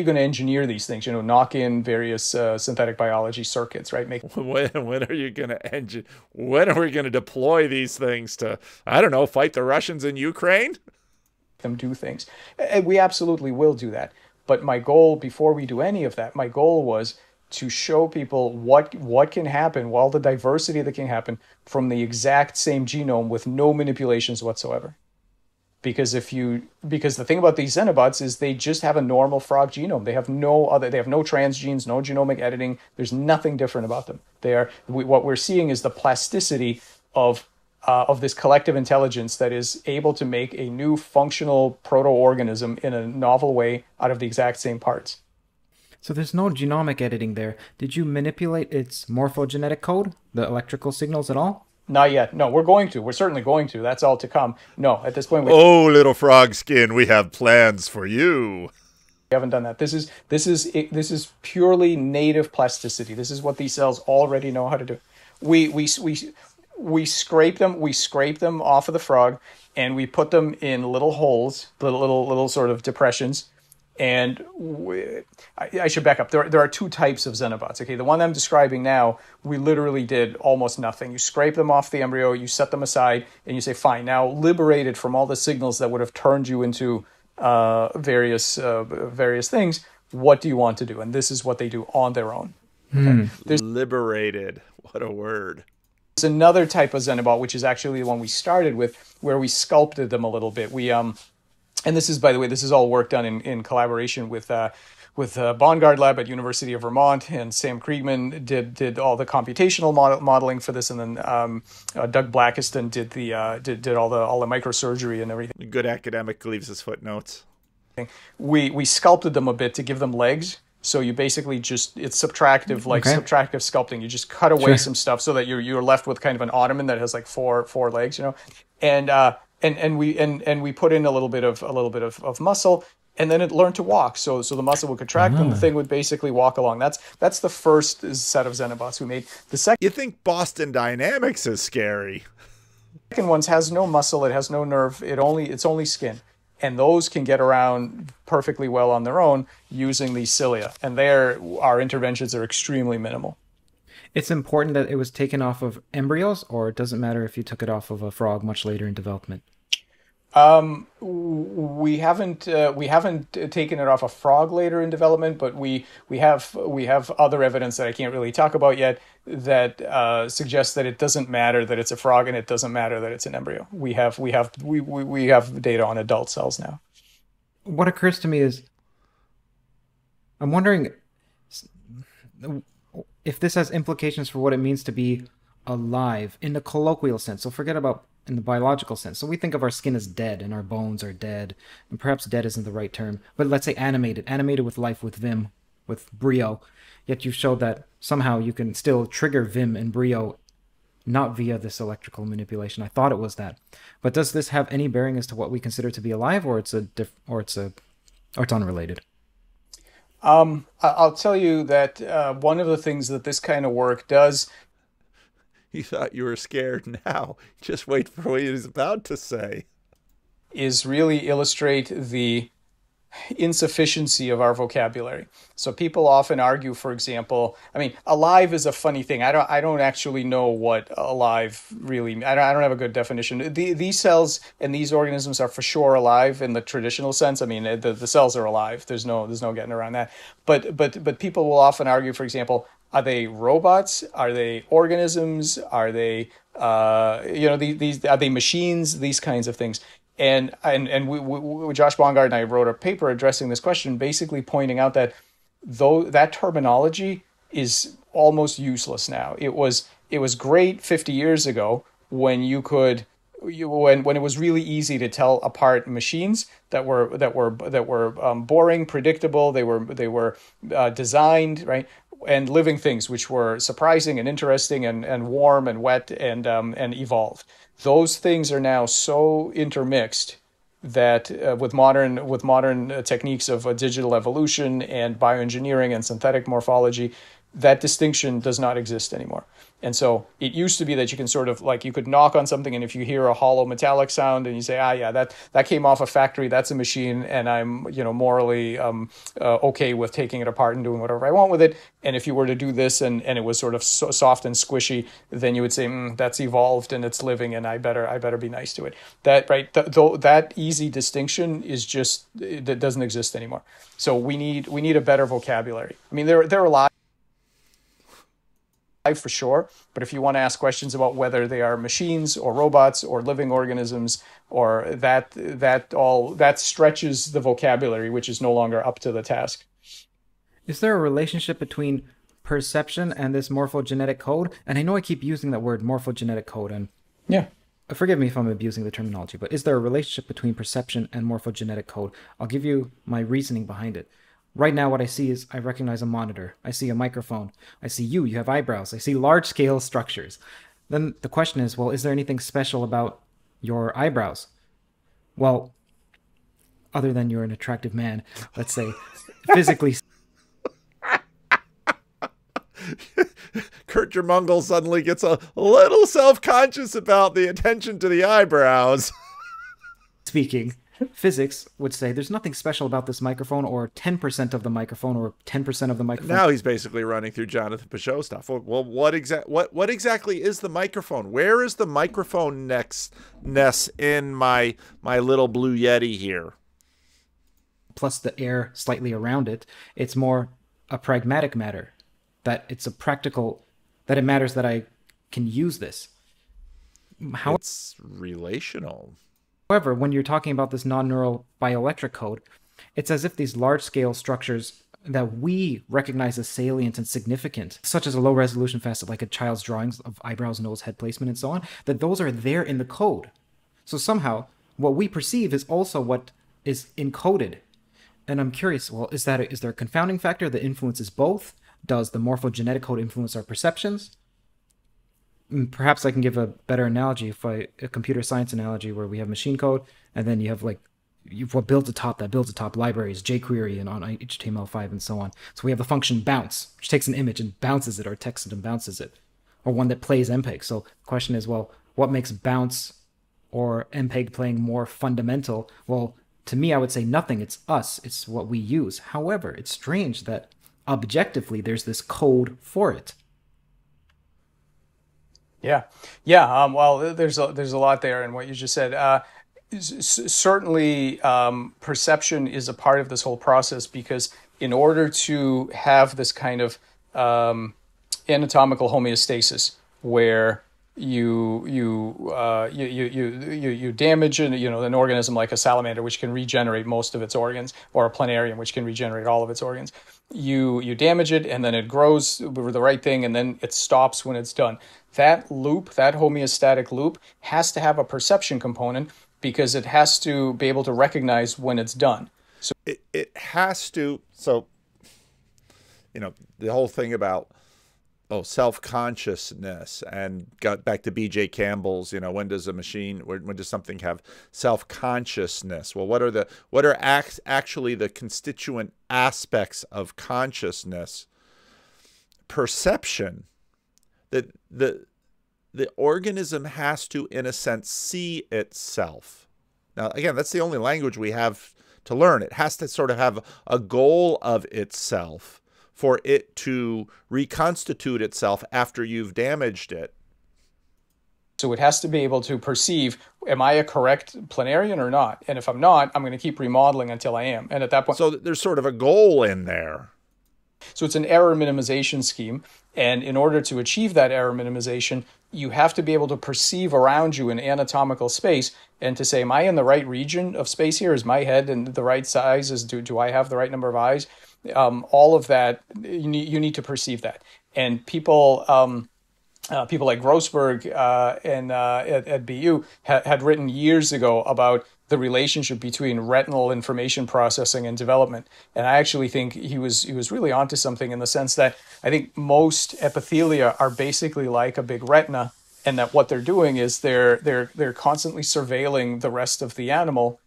going to engineer these things? Knock in various synthetic biology circuits, right?
When are you going to when are we going to deploy these things to, I don't know, fight the Russians in Ukraine?
Them do things. And we absolutely will do that. But my goal, before we do any of that, my goal was to show people what can happen, all the diversity that can happen from the exact same genome with no manipulations whatsoever. Because the thing about these Xenobots is they just have a normal frog genome. They have no transgenes, no genomic editing. There's nothing different about them. What we're seeing is the plasticity of this collective intelligence that is able to make a new functional proto-organism in a novel way out of the exact same parts.
So there's no genomic editing there. Did you manipulate its morphogenetic code, the electrical signals at all?
Not yet. No, we're going to. We're certainly going to. That's all to come. No, at this point...
Oh, little frog skin, we have plans for you.
We haven't done that. This is purely native plasticity. This is what these cells already know how to do. We scrape them off of the frog, and we put them in little holes, little sort of depressions. And I should back up. There are two types of Xenobots. Okay, the one I'm describing now, we literally did almost nothing. You scrape them off the embryo, you set them aside, and you say, fine, now liberated from all the signals that would have turned you into various things, what do you want to do? And this is what they do on their own. Okay?
Liberated. What a word.
There's another type of Xenobot, which is actually the one we started with, where we sculpted them a little bit. And this is, by the way, this is all work done in collaboration with Bongard Lab at University of Vermont, and Sam Kriegman did all the computational modeling for this, and then Doug Blackiston did all the microsurgery and everything.
Good academic leaves his footnotes.
We sculpted them a bit to give them legs, So you basically just, it's subtractive, like
Okay.
subtractive sculpting. You just cut away
Sure.
some stuff so that you're left with kind of an ottoman that has like four legs, you know, and and we put in a little bit of muscle, and then it learned to walk. So the muscle would contract, and the thing would basically walk along. That's the first set of Xenobots we made. The second
You think Boston Dynamics is scary?
one has no muscle, it has no nerve, it's only skin. And those can get around perfectly well on their own using these cilia. And there, our interventions are extremely minimal.
It's important that it was taken off of embryos, or it doesn't matter if you took it off of a frog much later in development.
We haven't taken it off a frog later in development, but we have other evidence that I can't really talk about yet that suggests that it doesn't matter that it's a frog, and it doesn't matter that it's an embryo. We have data on adult cells now.
What occurs to me is, I'm wondering if this has implications for what it means to be alive in the colloquial sense. So forget about in the biological sense. So we think of our skin as dead and our bones are dead, and perhaps dead isn't the right term, but let's say animated with life, with Vim, with Brio. Yet you've showed that somehow you can still trigger Vim and Brio, not via this electrical manipulation. I thought it was that, but does this have any bearing as to what we consider to be alive, or it's unrelated?
I'll tell you that one of the things that this kind of work does.
You thought you were scared. Now just wait for what he's about to say.
Is really illustrate the insufficiency of our vocabulary. So people often argue, for example, I mean, alive is a funny thing. I don't actually know what alive really. I don't have a good definition. These cells and these organisms are for sure alive in the traditional sense. I mean, the cells are alive. There's no getting around that. But people will often argue, for example, are they robots? Are they organisms? Are they these are they machines? These kinds of things. And we Josh Bongard and I wrote a paper addressing this question, basically pointing out that though that terminology is almost useless now. It was great 50 years ago when when it was really easy to tell apart machines that were boring, predictable. They were designed right, and living things which were surprising and interesting and warm and wet and evolved. Those things are now so intermixed that with modern techniques of digital evolution and bioengineering and synthetic morphology, that distinction does not exist anymore. And so it used to be that you can sort of like you could knock on something, and if you hear a hollow metallic sound and you say, yeah, that came off a factory, that's a machine, and I'm morally okay with taking it apart and doing whatever I want with it. And if you were to do this and it was sort of so soft and squishy, then you would say that's evolved and it's living, and I better be nice to it. That right, that easy distinction is just that doesn't exist anymore. So we need a better vocabulary. I mean, there are a lot for sure, but if you want to ask questions about whether they are machines or robots or living organisms, or that stretches the vocabulary, which is no longer up to the task.
Is there a relationship between perception and this morphogenetic code? And I know I keep using that word morphogenetic code, and
Yeah.
forgive me if I'm abusing the terminology, but is there a relationship between perception and morphogenetic code? I'll give you my reasoning behind it. Right now, what I see is I recognize a monitor. I see a microphone. I see you have eyebrows. I see large-scale structures. Then the question is, well, is there anything special about your eyebrows? Well, other than you're an attractive man, let's say, physically.
Kurt Jermungle suddenly gets a little self-conscious about the attention to the eyebrows.
Speaking, physics would say there's nothing special about this microphone, or 10% of the microphone, or 10% of the microphone.
Now he's basically running through Jonathan Peugeot stuff. Well, what exactly is the microphone? Where is the microphone ness in my little blue Yeti here?
Plus the air slightly around it. It's more a pragmatic matter, that it's a practical, that it matters that I can use this.
It's relational.
However, when you're talking about this non-neural bioelectric code, it's as if these large-scale structures that we recognize as salient and significant, such as a low-resolution facet like a child's drawings of eyebrows, nose, head placement, and so on, that those are there in the code. So somehow, what we perceive is also what is encoded. And I'm curious, well, is there a confounding factor that influences both? Does the morphogenetic code influence our perceptions? Perhaps I can give a better analogy, a computer science analogy, where we have machine code, and then you have like what builds atop libraries, jQuery and on HTML5 and so on. So we have the function bounce, which takes an image and bounces it, or texts it and bounces it, or one that plays MPEG. So the question is, well, what makes bounce or MPEG playing more fundamental? Well, to me, I would say nothing. It's us. It's what we use. However, it's strange that objectively there's this code for it.
Yeah, yeah. Well, there's a lot there in what you just said. Certainly, perception is a part of this whole process, because in order to have this kind of anatomical homeostasis where you damage an organism like a salamander, which can regenerate most of its organs, or a planarian, which can regenerate all of its organs. You damage it, and then it grows with the right thing, and then it stops when it's done. That loop, that homeostatic loop, has to have a perception component, because it has to be able to recognize when it's done. So
it has to. So, the whole thing about self-consciousness, and got back to B.J. Campbell's, when does something have self-consciousness? Well, what are actually the constituent aspects of consciousness? Perception. That the organism has to, in a sense, see itself. Now, again, that's the only language we have to learn. It has to sort of have a goal of itself for it to reconstitute itself after you've damaged it.
So it has to be able to perceive, am I a correct planarian or not? And if I'm not, I'm going to keep remodeling until I am. And at that point...
So there's sort of a goal in there.
So it's an error minimization scheme. And in order to achieve that error minimization, you have to be able to perceive around you in anatomical space and to say, am I in the right region of space here? Is my head in the right size? Do I have the right number of eyes? All of that, you need to perceive that. And people like Grossberg at BU had written years ago about the relationship between retinal information processing and development. And I actually think he was really onto something, in the sense that I think most epithelia are basically like a big retina, and that what they're doing is they're constantly surveilling the rest of the animal,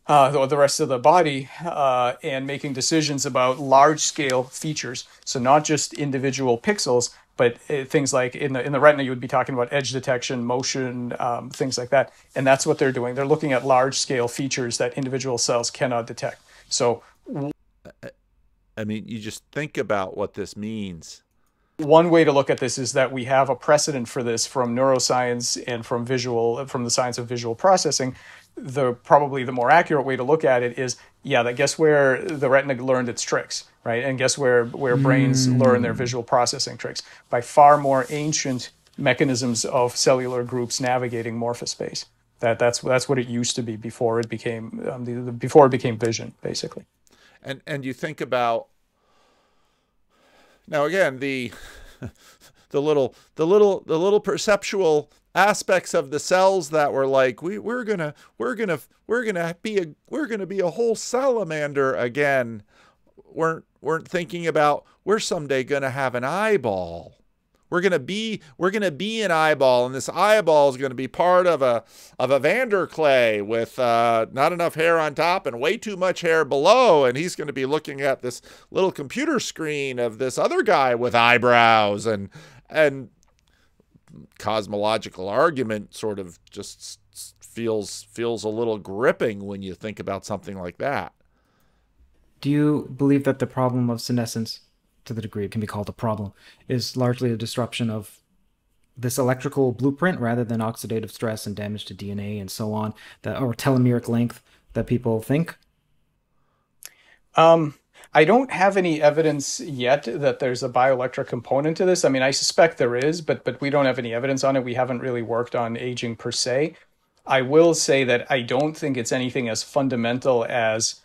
or the rest of the body, and making decisions about large-scale features. So not just individual pixels, but things like in the retina, you would be talking about edge detection, motion, things like that. And that's what they're doing. They're looking at large-scale features that individual cells cannot detect. So,
I mean, you just think about what this means.
One way to look at this is that we have a precedent for this from neuroscience and from the science of visual processing. Probably the more accurate way to look at it is, guess where the retina learned its tricks, right? And guess where brains learn their visual processing tricks? By far more ancient mechanisms of cellular groups navigating morphospace. That's what it used to be before it became vision, basically.
And you think about, now again, the little perceptual aspects of the cells that were like, we're gonna be a whole salamander again, weren't thinking about, we're someday gonna have an eyeball. We're gonna be an eyeball, and this eyeball is gonna be part of a Vanderclay with not enough hair on top and way too much hair below, and he's gonna be looking at this little computer screen of this other guy with eyebrows, and cosmological argument sort of just feels a little gripping when you think about something like that.
Do you believe that the problem of senescence, to the degree it can be called a problem, is largely a disruption of this electrical blueprint rather than oxidative stress and damage to DNA and so on, or telomeric length that people think?
I don't have any evidence yet that there's a bioelectric component to this. I mean, I suspect there is, but we don't have any evidence on it. We haven't really worked on aging per se. I will say that I don't think it's anything as fundamental as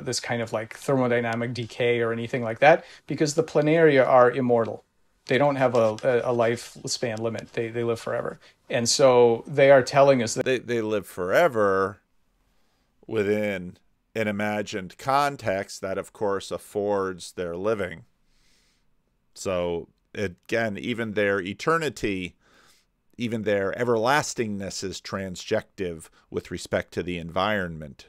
this kind of like thermodynamic decay or anything like that, because the planaria are immortal. They don't have a lifespan limit. They live forever. And so they are telling us that
they live forever in an imagined context that, of course, affords their living. So again, even their eternity, even their everlastingness is transjective with respect to the environment.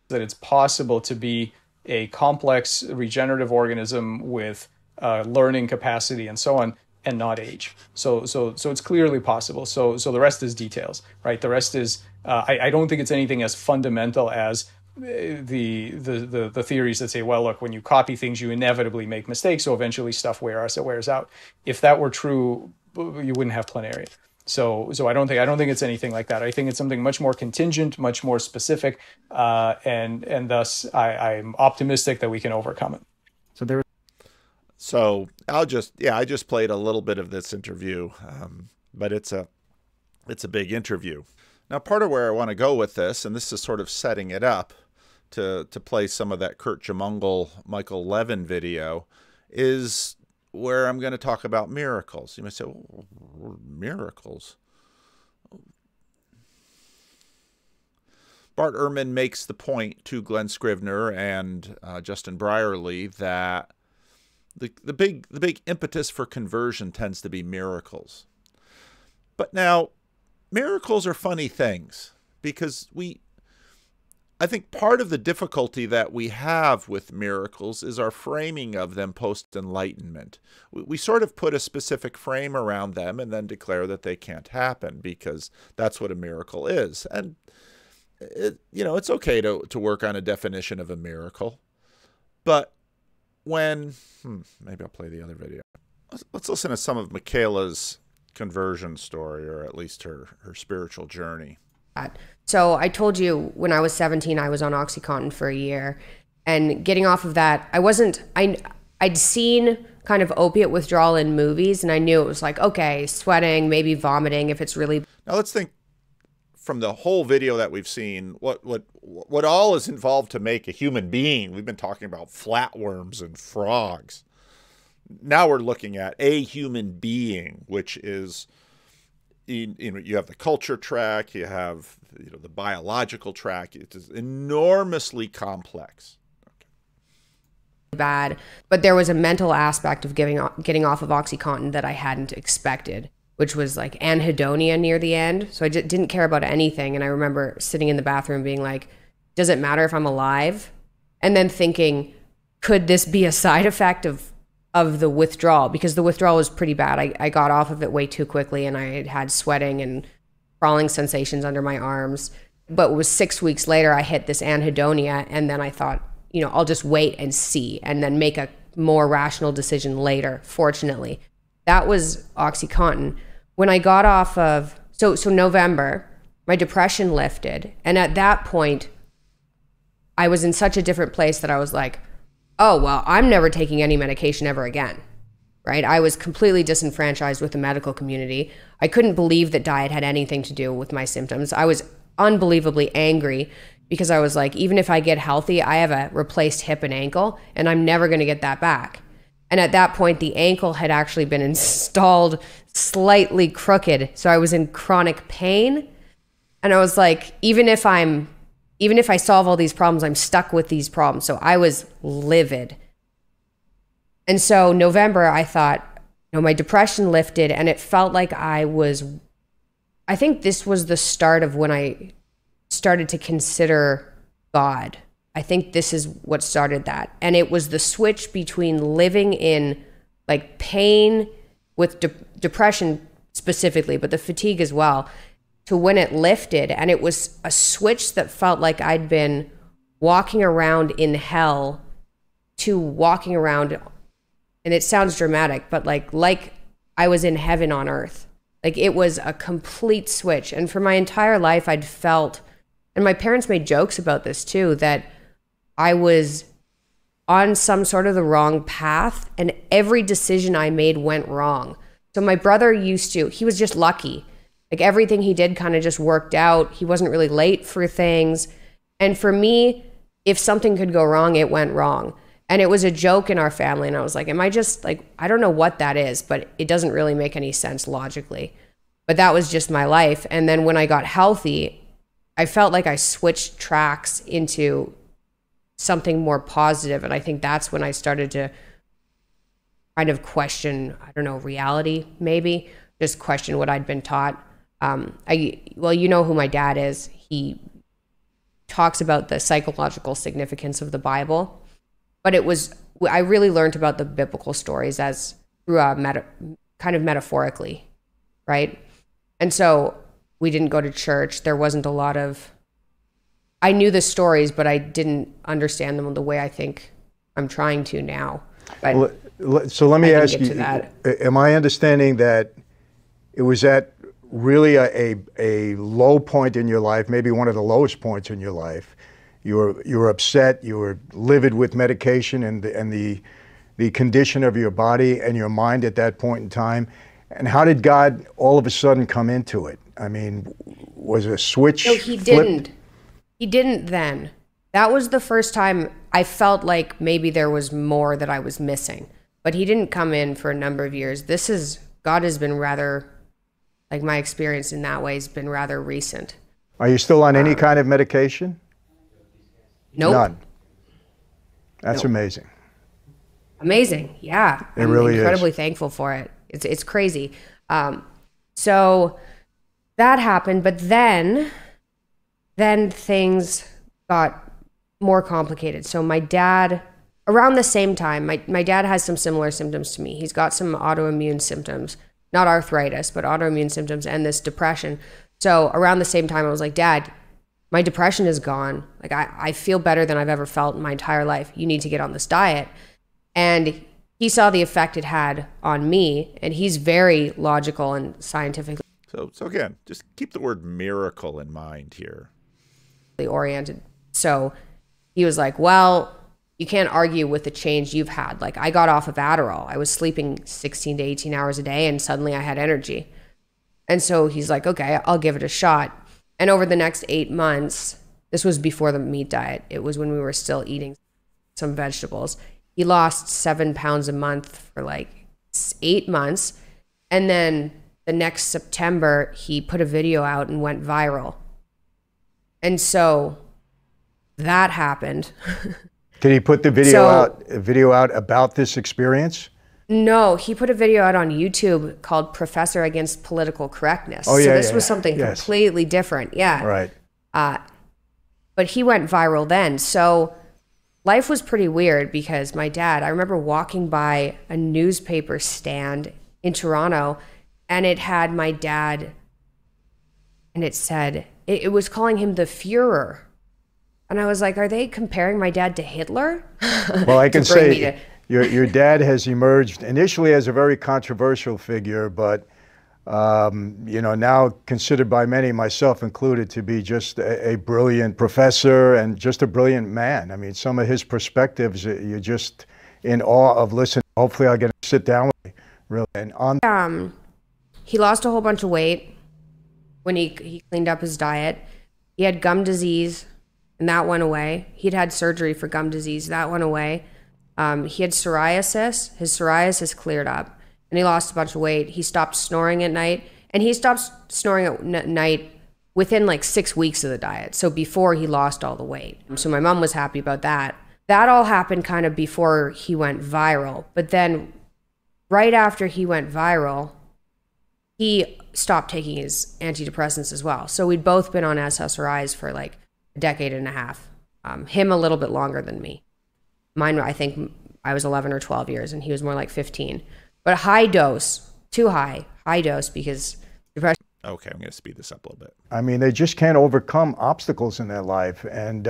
That it's possible to be a complex regenerative organism with learning capacity and so on, and not age. So it's clearly possible. So the rest is details, right? The rest is I don't think it's anything as fundamental as the theories that say, well, look, when you copy things, you inevitably make mistakes, so eventually stuff wears out. If that were true, you wouldn't have planaria. So I don't think it's anything like that. I think it's something much more contingent, much more specific, and thus I'm optimistic that we can overcome it.
So I just played a little bit of this interview, but it's a big interview. Now, part of where I want to go with this, and this is sort of setting it up to play some of that Kurt Jamungal, Michael Levin video, is where I'm going to talk about miracles. You might say, oh, miracles. Bart Ehrman makes the point to Glenn Scrivener and Justin Brierley that the big impetus for conversion tends to be miracles. But now, miracles are funny things because I think part of the difficulty that we have with miracles is our framing of them post-Enlightenment. We sort of put a specific frame around them and then declare that they can't happen because that's what a miracle is. And, it's okay to work on a definition of a miracle. But when, maybe I'll play the other video. Let's listen to some of Michaela's conversion story, or at least her spiritual journey.
So I told you when I was 17, I was on OxyContin for a year, and getting off of that, I'd seen kind of opiate withdrawal in movies, and I knew it was like, okay, sweating, maybe vomiting if it's really.
Now let's think from the whole video that we've seen, what all is involved to make a human being. We've been talking about flatworms and frogs. Now we're looking at a human being, which is, you have the culture track, you have the biological track. It is enormously complex.
Bad, but there was a mental aspect of getting off of OxyContin that I hadn't expected, which was like anhedonia near the end. So I just didn't care about anything, and I remember sitting in the bathroom being like, does it matter if I'm alive? And then thinking, could this be a side effect of the withdrawal? Because the withdrawal was pretty bad. I got off of it way too quickly, and I had sweating and crawling sensations under my arms. But it was 6 weeks later, I hit this anhedonia, and then I thought, I'll just wait and see, and then make a more rational decision later, fortunately. That was OxyContin. When I got off of, so November, my depression lifted, and at that point, I was in such a different place that I was like, oh, well, I'm never taking any medication ever again, right? I was completely disenfranchised with the medical community. I couldn't believe that diet had anything to do with my symptoms. I was unbelievably angry because I was like, even if I get healthy, I have a replaced hip and ankle, and I'm never going to get that back. And at that point, the ankle had actually been installed slightly crooked. So I was in chronic pain. And I was like, even if I solve all these problems, I'm stuck with these problems. So I was livid. And so November, I thought, my depression lifted, and it felt like I think this was the start of when I started to consider God. I think this is what started that. And it was the switch between living in like pain with depression specifically, but the fatigue as well, to when it lifted. And it was a switch that felt like I'd been walking around in hell to walking around, and it sounds dramatic, but like I was in heaven on earth. Like it was a complete switch. And for my entire life, I'd felt, and my parents made jokes about this too, that I was on some sort of the wrong path, and every decision I made went wrong. So my brother he was just lucky. Like everything he did kind of just worked out. He wasn't really late for things. And for me, if something could go wrong, it went wrong. And it was a joke in our family. And I was like, am I just like, I don't know what that is, but it doesn't really make any sense logically. But that was just my life. And then when I got healthy, I felt like I switched tracks into something more positive. And I think that's when I started to kind of question, I don't know, reality, maybe just question what I'd been taught. Well, you know who my dad is. He talks about the psychological significance of the Bible, but I really learned about the biblical stories as through kind of metaphorically, right? And so we didn't go to church. There wasn't a lot of, I knew the stories, but I didn't understand them the way I think I'm trying to now. But
so let me ask you, am I understanding that it was at really a low point in your life, maybe one of the lowest points in your life? You were upset, you were livid with medication and the condition of your body and your mind at that point in time. And how did God all of a sudden come into it? I mean, was a switch?
No, he didn't. He didn't then. That was the first time I felt like maybe there was more that I was missing. But he didn't come in for a number of years. God has been rather, like my experience in that way has been rather recent.
Are you still on any kind of medication?
Nope.
None. That's
Nope.
Amazing.
Amazing. Yeah.
It really is.
I'm incredibly thankful for it. It's crazy. So that happened, but then things got more complicated. So my dad, around the same time, my dad has some similar symptoms to me. He's got some autoimmune symptoms, not arthritis, but autoimmune symptoms and this depression. So around the same time, I was like, Dad, my depression is gone. Like I feel better than I've ever felt in my entire life. You need to get on this diet. And he saw the effect it had on me, and he's very logical and scientifically
So again, just keep the word miracle in mind here.
oriented. So he was like, well, you can't argue with the change you've had. Like I got off of Adderall. I was sleeping 16 to 18 hours a day, and suddenly I had energy. And so he's like, okay, I'll give it a shot. And over the next 8 months, this was before the meat diet. It was when we were still eating some vegetables. He lost 7 pounds a month for like 8 months. And then the next September, he put a video out and went viral. And so that happened.
Did he put the video out about this experience?
No, he put a video out on YouTube called Professor Against Political Correctness.
Oh, yeah,
so this
yeah,
was
yeah.
something
Yes.
completely different. Yeah.
Right.
But he went viral then. So life was pretty weird because my dad, I remember walking by a newspaper stand in Toronto, and it had my dad, and it said, it was calling him the Führer. And I was like, are they comparing my dad to Hitler?
Well, I can
To bring me
say your dad has emerged initially as a very controversial figure, but now considered by many, myself included, to be just a brilliant professor and just a brilliant man. I mean, some of his perspectives, you're just in awe of listening. Hopefully I'll get to sit down with you, really. And
he lost a whole bunch of weight when he cleaned up his diet. He had gum disease, and that went away. He'd had surgery for gum disease. That went away. He had psoriasis. His psoriasis cleared up, and he lost a bunch of weight. He stopped snoring at night, and he stopped snoring at night within like 6 weeks of the diet. So before he lost all the weight. So my mom was happy about that. That all happened kind of before he went viral. But then right after he went viral, he stopped taking his antidepressants as well. So we'd both been on SSRIs for like a decade and a half. Him a little bit longer than me. Mine, I think I was 11 or 12 years, and he was more like 15. But high dose, too high dose, because depression.
Okay, I'm going to speed this up a little bit.
I mean, they just can't overcome obstacles in their life. And,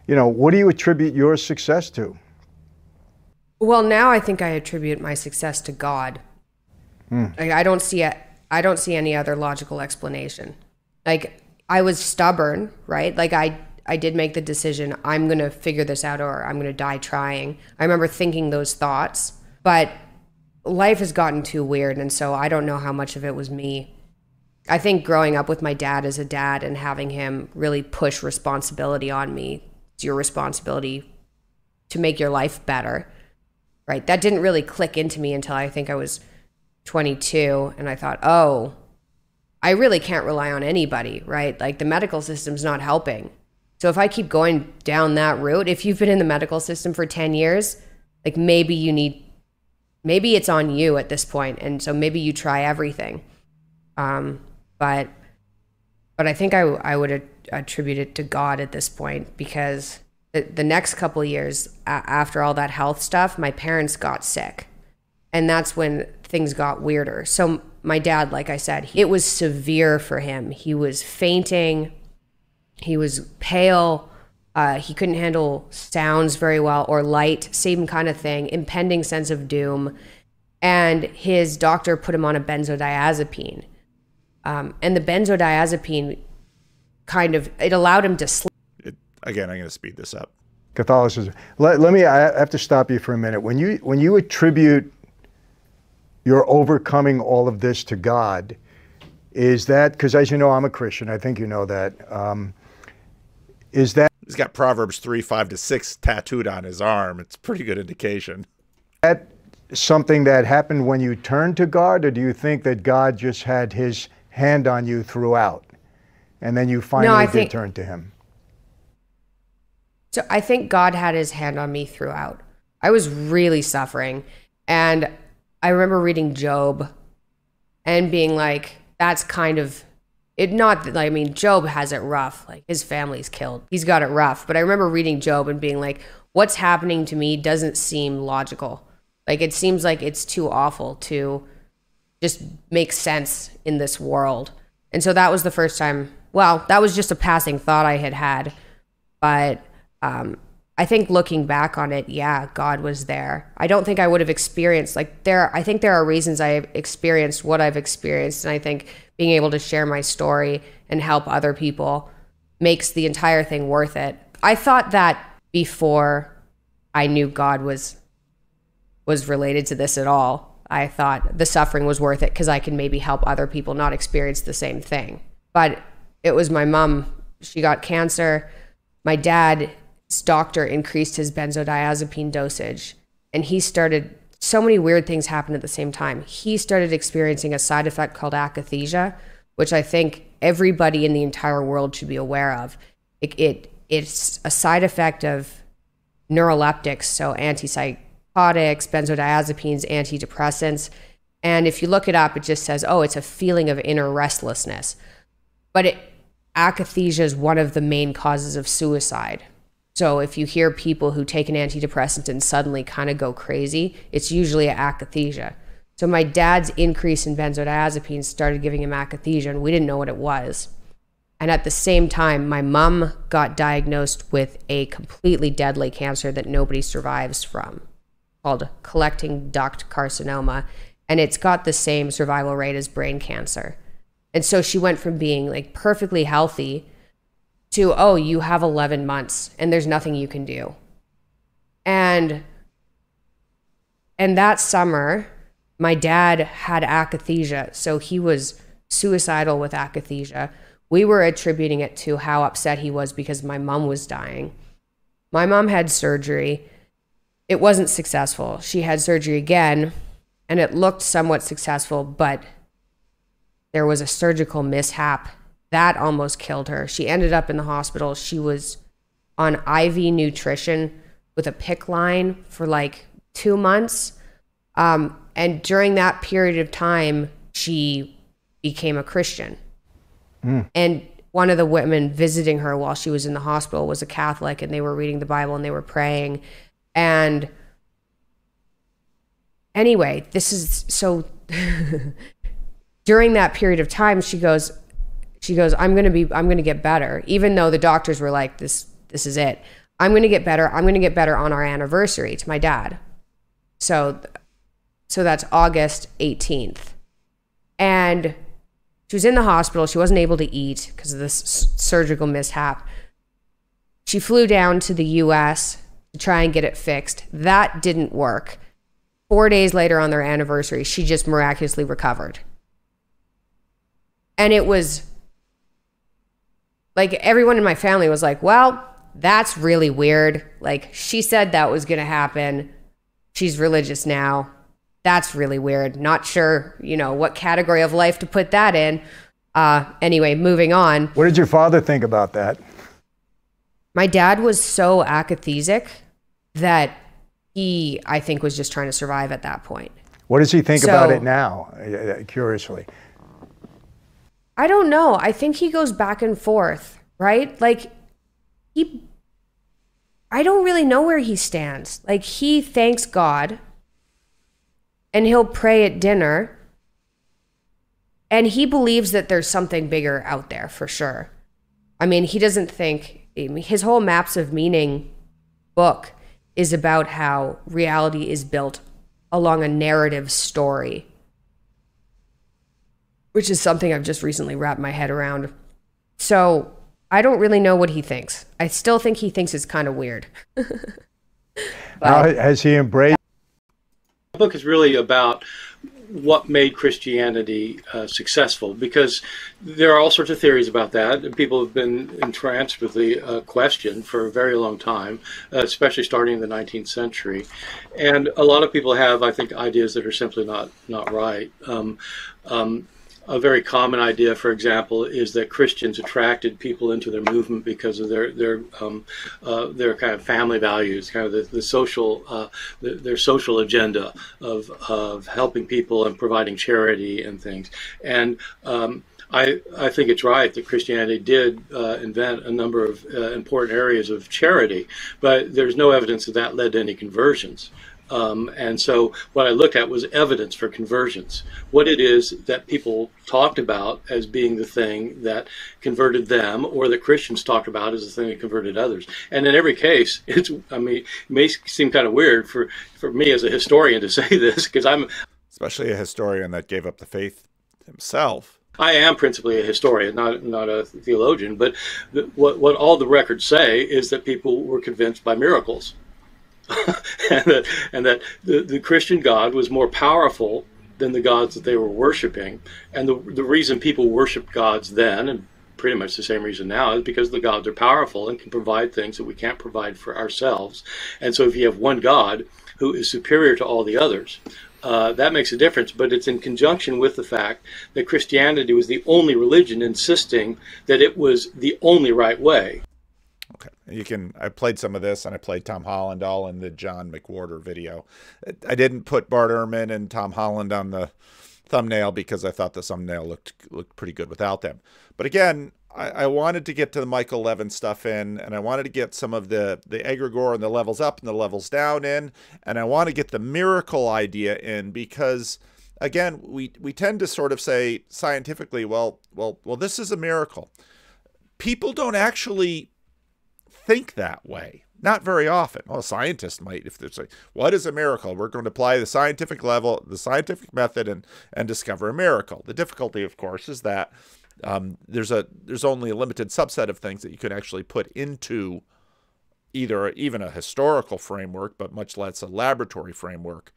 what do you attribute your success to?
Well, now I think I attribute my success to God. Like, I don't see any other logical explanation. Like, I was stubborn, right? Like I did make the decision, I'm going to figure this out or I'm going to die trying. I remember thinking those thoughts, but life has gotten too weird. And so I don't know how much of it was me. I think growing up with my dad as a dad and having him really push responsibility on me, it's your responsibility to make your life better, right? That didn't really click into me until I think I was 22. And I thought, oh, I really can't rely on anybody, right? Like the medical system's not helping. So if I keep going down that route, if you've been in the medical system for 10 years, like maybe it's on you at this point. And so maybe you try everything. But I think I would attribute it to God at this point, because the next couple of years after all that health stuff, my parents got sick. And that's when things got weirder. So my dad, like I said, it was severe for him. He was fainting. He was pale. He couldn't handle sounds very well, or light, same kind of thing, impending sense of doom. And his doctor put him on a benzodiazepine. And the benzodiazepine it allowed him to sleep.
Again, I'm going to speed this up.
Catholicism. I have to stop you for a minute. When you attribute your overcoming all of this to God, is that, because as you know, I'm a Christian, I think you know that, is that...
He's got Proverbs 3:5-6 tattooed on his arm. It's a pretty good indication.
That something that happened when you turned to God, or do you think that God just had his hand on you throughout, and then you finally did turn to him?
So I think God had his hand on me throughout. I was really suffering. And I remember reading Job and being like, that's kind of it. Not that, I mean, Job has it rough. Like, his family's killed. He's got it rough. But I remember reading Job and being like, what's happening to me doesn't seem logical. Like, it seems like it's too awful to just make sense in this world. And so that was the first time. Well, that was just a passing thought I had. But I think looking back on it, yeah, God was there. I don't think I would have experienced, I think there are reasons I've experienced what I've experienced. And I think being able to share my story and help other people makes the entire thing worth it. I thought that before I knew God was related to this at all. I thought the suffering was worth it because I can maybe help other people not experience the same thing. But it was my mom. She got cancer. My dad's doctor increased his benzodiazepine dosage, and so many weird things happened at the same time. He started experiencing a side effect called akathisia, which I think everybody in the entire world should be aware of. It's a side effect of neuroleptics, so antipsychotics, benzodiazepines, antidepressants. And if you look it up, it just says, it's a feeling of inner restlessness. But akathisia is one of the main causes of suicide. So if you hear people who take an antidepressant and suddenly kind of go crazy, it's usually akathisia. So my dad's increase in benzodiazepines started giving him akathisia, and we didn't know what it was. And at the same time, my mom got diagnosed with a completely deadly cancer that nobody survives from, called collecting duct carcinoma. And it's got the same survival rate as brain cancer. And so she went from being like perfectly healthy to, you have 11 months and there's nothing you can do. And that summer, my dad had akathisia. So he was suicidal with akathisia. We were attributing it to how upset he was because my mom was dying. My mom had surgery. It wasn't successful. She had surgery again, and it looked somewhat successful, but there was a surgical mishap that almost killed her. She ended up in the hospital. She was on IV nutrition with a PICC line for like 2 months. And during that period of time, she became a Christian. And one of the women visiting her while she was in the hospital was a Catholic, and they were reading the Bible and they were praying. And anyway, this is so during that period of time, she goes, I'm going to get better. Even though the doctors were like, this is it. I'm going to get better. I'm going to get better on our anniversary to my dad. So that's August 18th. And she was in the hospital. She wasn't able to eat because of this surgical mishap. She flew down to the US to try and get it fixed. That didn't work. 4 days later on their anniversary, she just miraculously recovered. And it was like everyone in my family was like, well, that's really weird. Like, she said that was going to happen. She's religious now. That's really weird. Not sure, what category of life to put that in. Anyway, moving on.
What did your father think about that?
My dad was so akathesic that he, I think, was just trying to survive at that point.
What does he think about it now, curiously?
I don't know. I think he goes back and forth, right? Like, I don't really know where he stands. Like, he thanks God and he'll pray at dinner. And he believes that there's something bigger out there for sure. I mean, he doesn't think, his whole Maps of Meaning book is about how reality is built along a narrative story, which is something I've just recently wrapped my head around. So I don't really know what he thinks. I still think he thinks it's kind of weird.
How has he embraced?
The book is really about what made Christianity successful, because there are all sorts of theories about that, and people have been entranced with the question for a very long time, especially starting in the 19th century. And a lot of people have, I think, ideas that are simply not right. A very common idea, for example, is that Christians attracted people into their movement because of their kind of family values, kind of the social their social agenda of helping people and providing charity and things. And I think it's right that Christianity did invent a number of important areas of charity, but there's no evidence that that led to any conversions. And so what I looked at was evidence for conversions, what it is that people talked about as being the thing that converted them, or that Christians talked about as the thing that converted others. And in every case, I mean, it may seem kind of weird for me as a historian to say this, because I'm
especially a historian that gave up the faith himself.
I am principally a historian, not a theologian, but what all the records say is that people were convinced by miracles. and that the Christian God was more powerful than the gods that they were worshiping. And the reason people worshiped gods then, and pretty much the same reason now, is because the gods are powerful and can provide things that we can't provide for ourselves. And so if you have one God who is superior to all the others, that makes a difference. But it's in conjunction with the fact that Christianity was the only religion insisting that it was the only right way.
Okay, I played some of this, and I played Tom Holland all in the John McWhorter video. I didn't put Bart Ehrman and Tom Holland on the thumbnail because I thought the thumbnail looked pretty good without them. But again, I wanted to get to the Michael Levin stuff in, and I wanted to get some of the egregore and the levels up and the levels down in, and I want to get the miracle idea in, because again, we tend to sort of say scientifically, well, this is a miracle. People don't actually think that way. Not very often. Well, a scientist might, if they're saying, what is a miracle? We're going to apply the scientific level, the scientific method, and discover a miracle. The difficulty, of course, is that there's only a limited subset of things that you can actually put into even a historical framework, but much less a laboratory framework.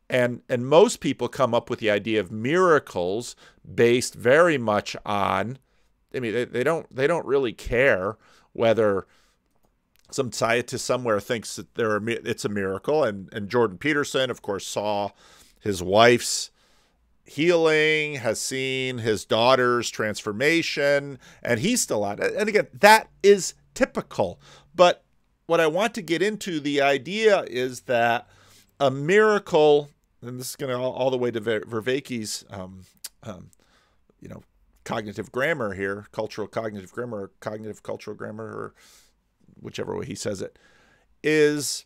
And most people come up with the idea of miracles based very much on, I mean, they don't really care whether some scientist somewhere thinks that it's a miracle. And Jordan Peterson, of course, saw his wife's healing, has seen his daughter's transformation, and he's still on it. And again, that is typical. But what I want to get into, the idea is that a miracle, and this is going to all the way to Vervaeke's, cognitive grammar here, cultural cognitive grammar, or cognitive cultural grammar, or whichever way he says it, is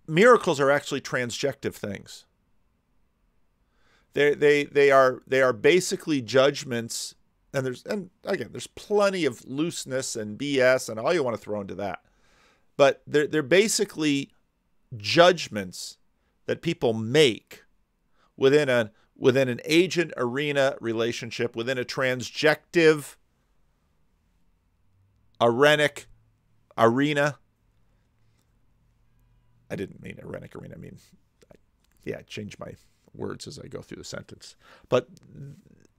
miracles are actually transjective things. They are basically judgments, and there's plenty of looseness and BS and all you want to throw into that, but they're basically judgments that people make within an agent arena relationship, within a transjective arenic arena. I didn't mean arenic arena. I mean, I change my words as I go through the sentence. But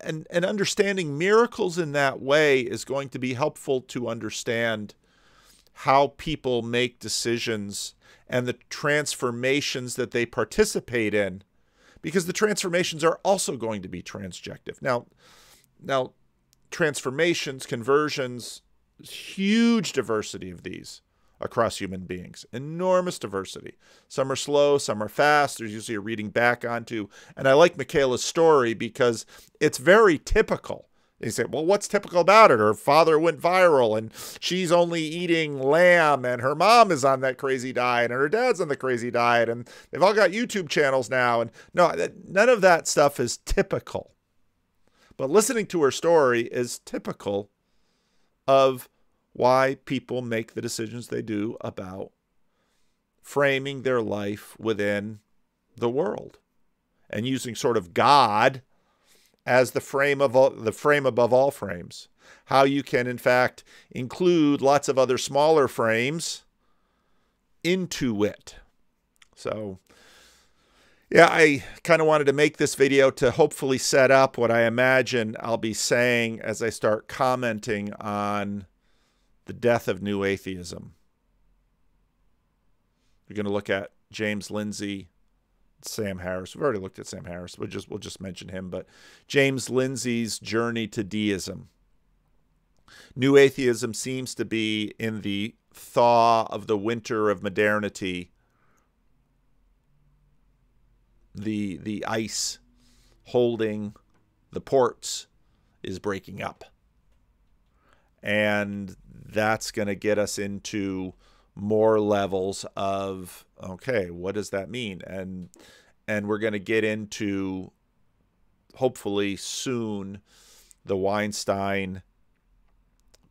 and understanding miracles in that way is going to be helpful to understand how people make decisions and the transformations that they participate in, because the transformations are also going to be transjective. Now transformations, conversions, huge diversity of these across human beings, enormous diversity. Some are slow, some are fast. There's usually a reading back onto. And I like Michaela's story because it's very typical. You say, well, what's typical about it? Her father went viral and she's only eating lamb and her mom is on that crazy diet and her dad's on the crazy diet and they've all got YouTube channels now. And no, none of that stuff is typical. But listening to her story is typical of why people make the decisions they do about framing their life within the world and using sort of God as the frame above all frames. How you can, in fact, include lots of other smaller frames into it. So, yeah, I kind of wanted to make this video to hopefully set up what I imagine I'll be saying as I start commenting on the death of new atheism. We're going to look at James Lindsay, Sam Harris. We've already looked at Sam Harris. We'll just mention him, but James Lindsay's journey to deism. New atheism seems to be in the thaw of the winter of modernity. The ice holding the ports is breaking up. And that's going to get us into more levels of, okay, what does that mean? And we're going to get into, hopefully soon, the Weinstein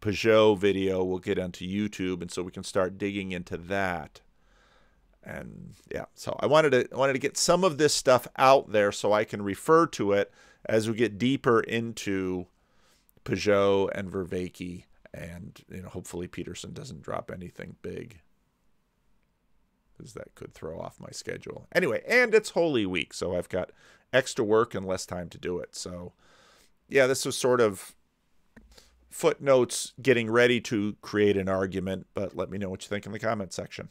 Peugeot video will get onto YouTube, and so we can start digging into that. And yeah, so I wanted to get some of this stuff out there so I can refer to it as we get deeper into Peugeot and Vervaeke, and hopefully Peterson doesn't drop anything big, because that could throw off my schedule. Anyway, and it's Holy Week, so I've got extra work and less time to do it. So yeah, this was sort of footnotes getting ready to create an argument, but let me know what you think in the comment section.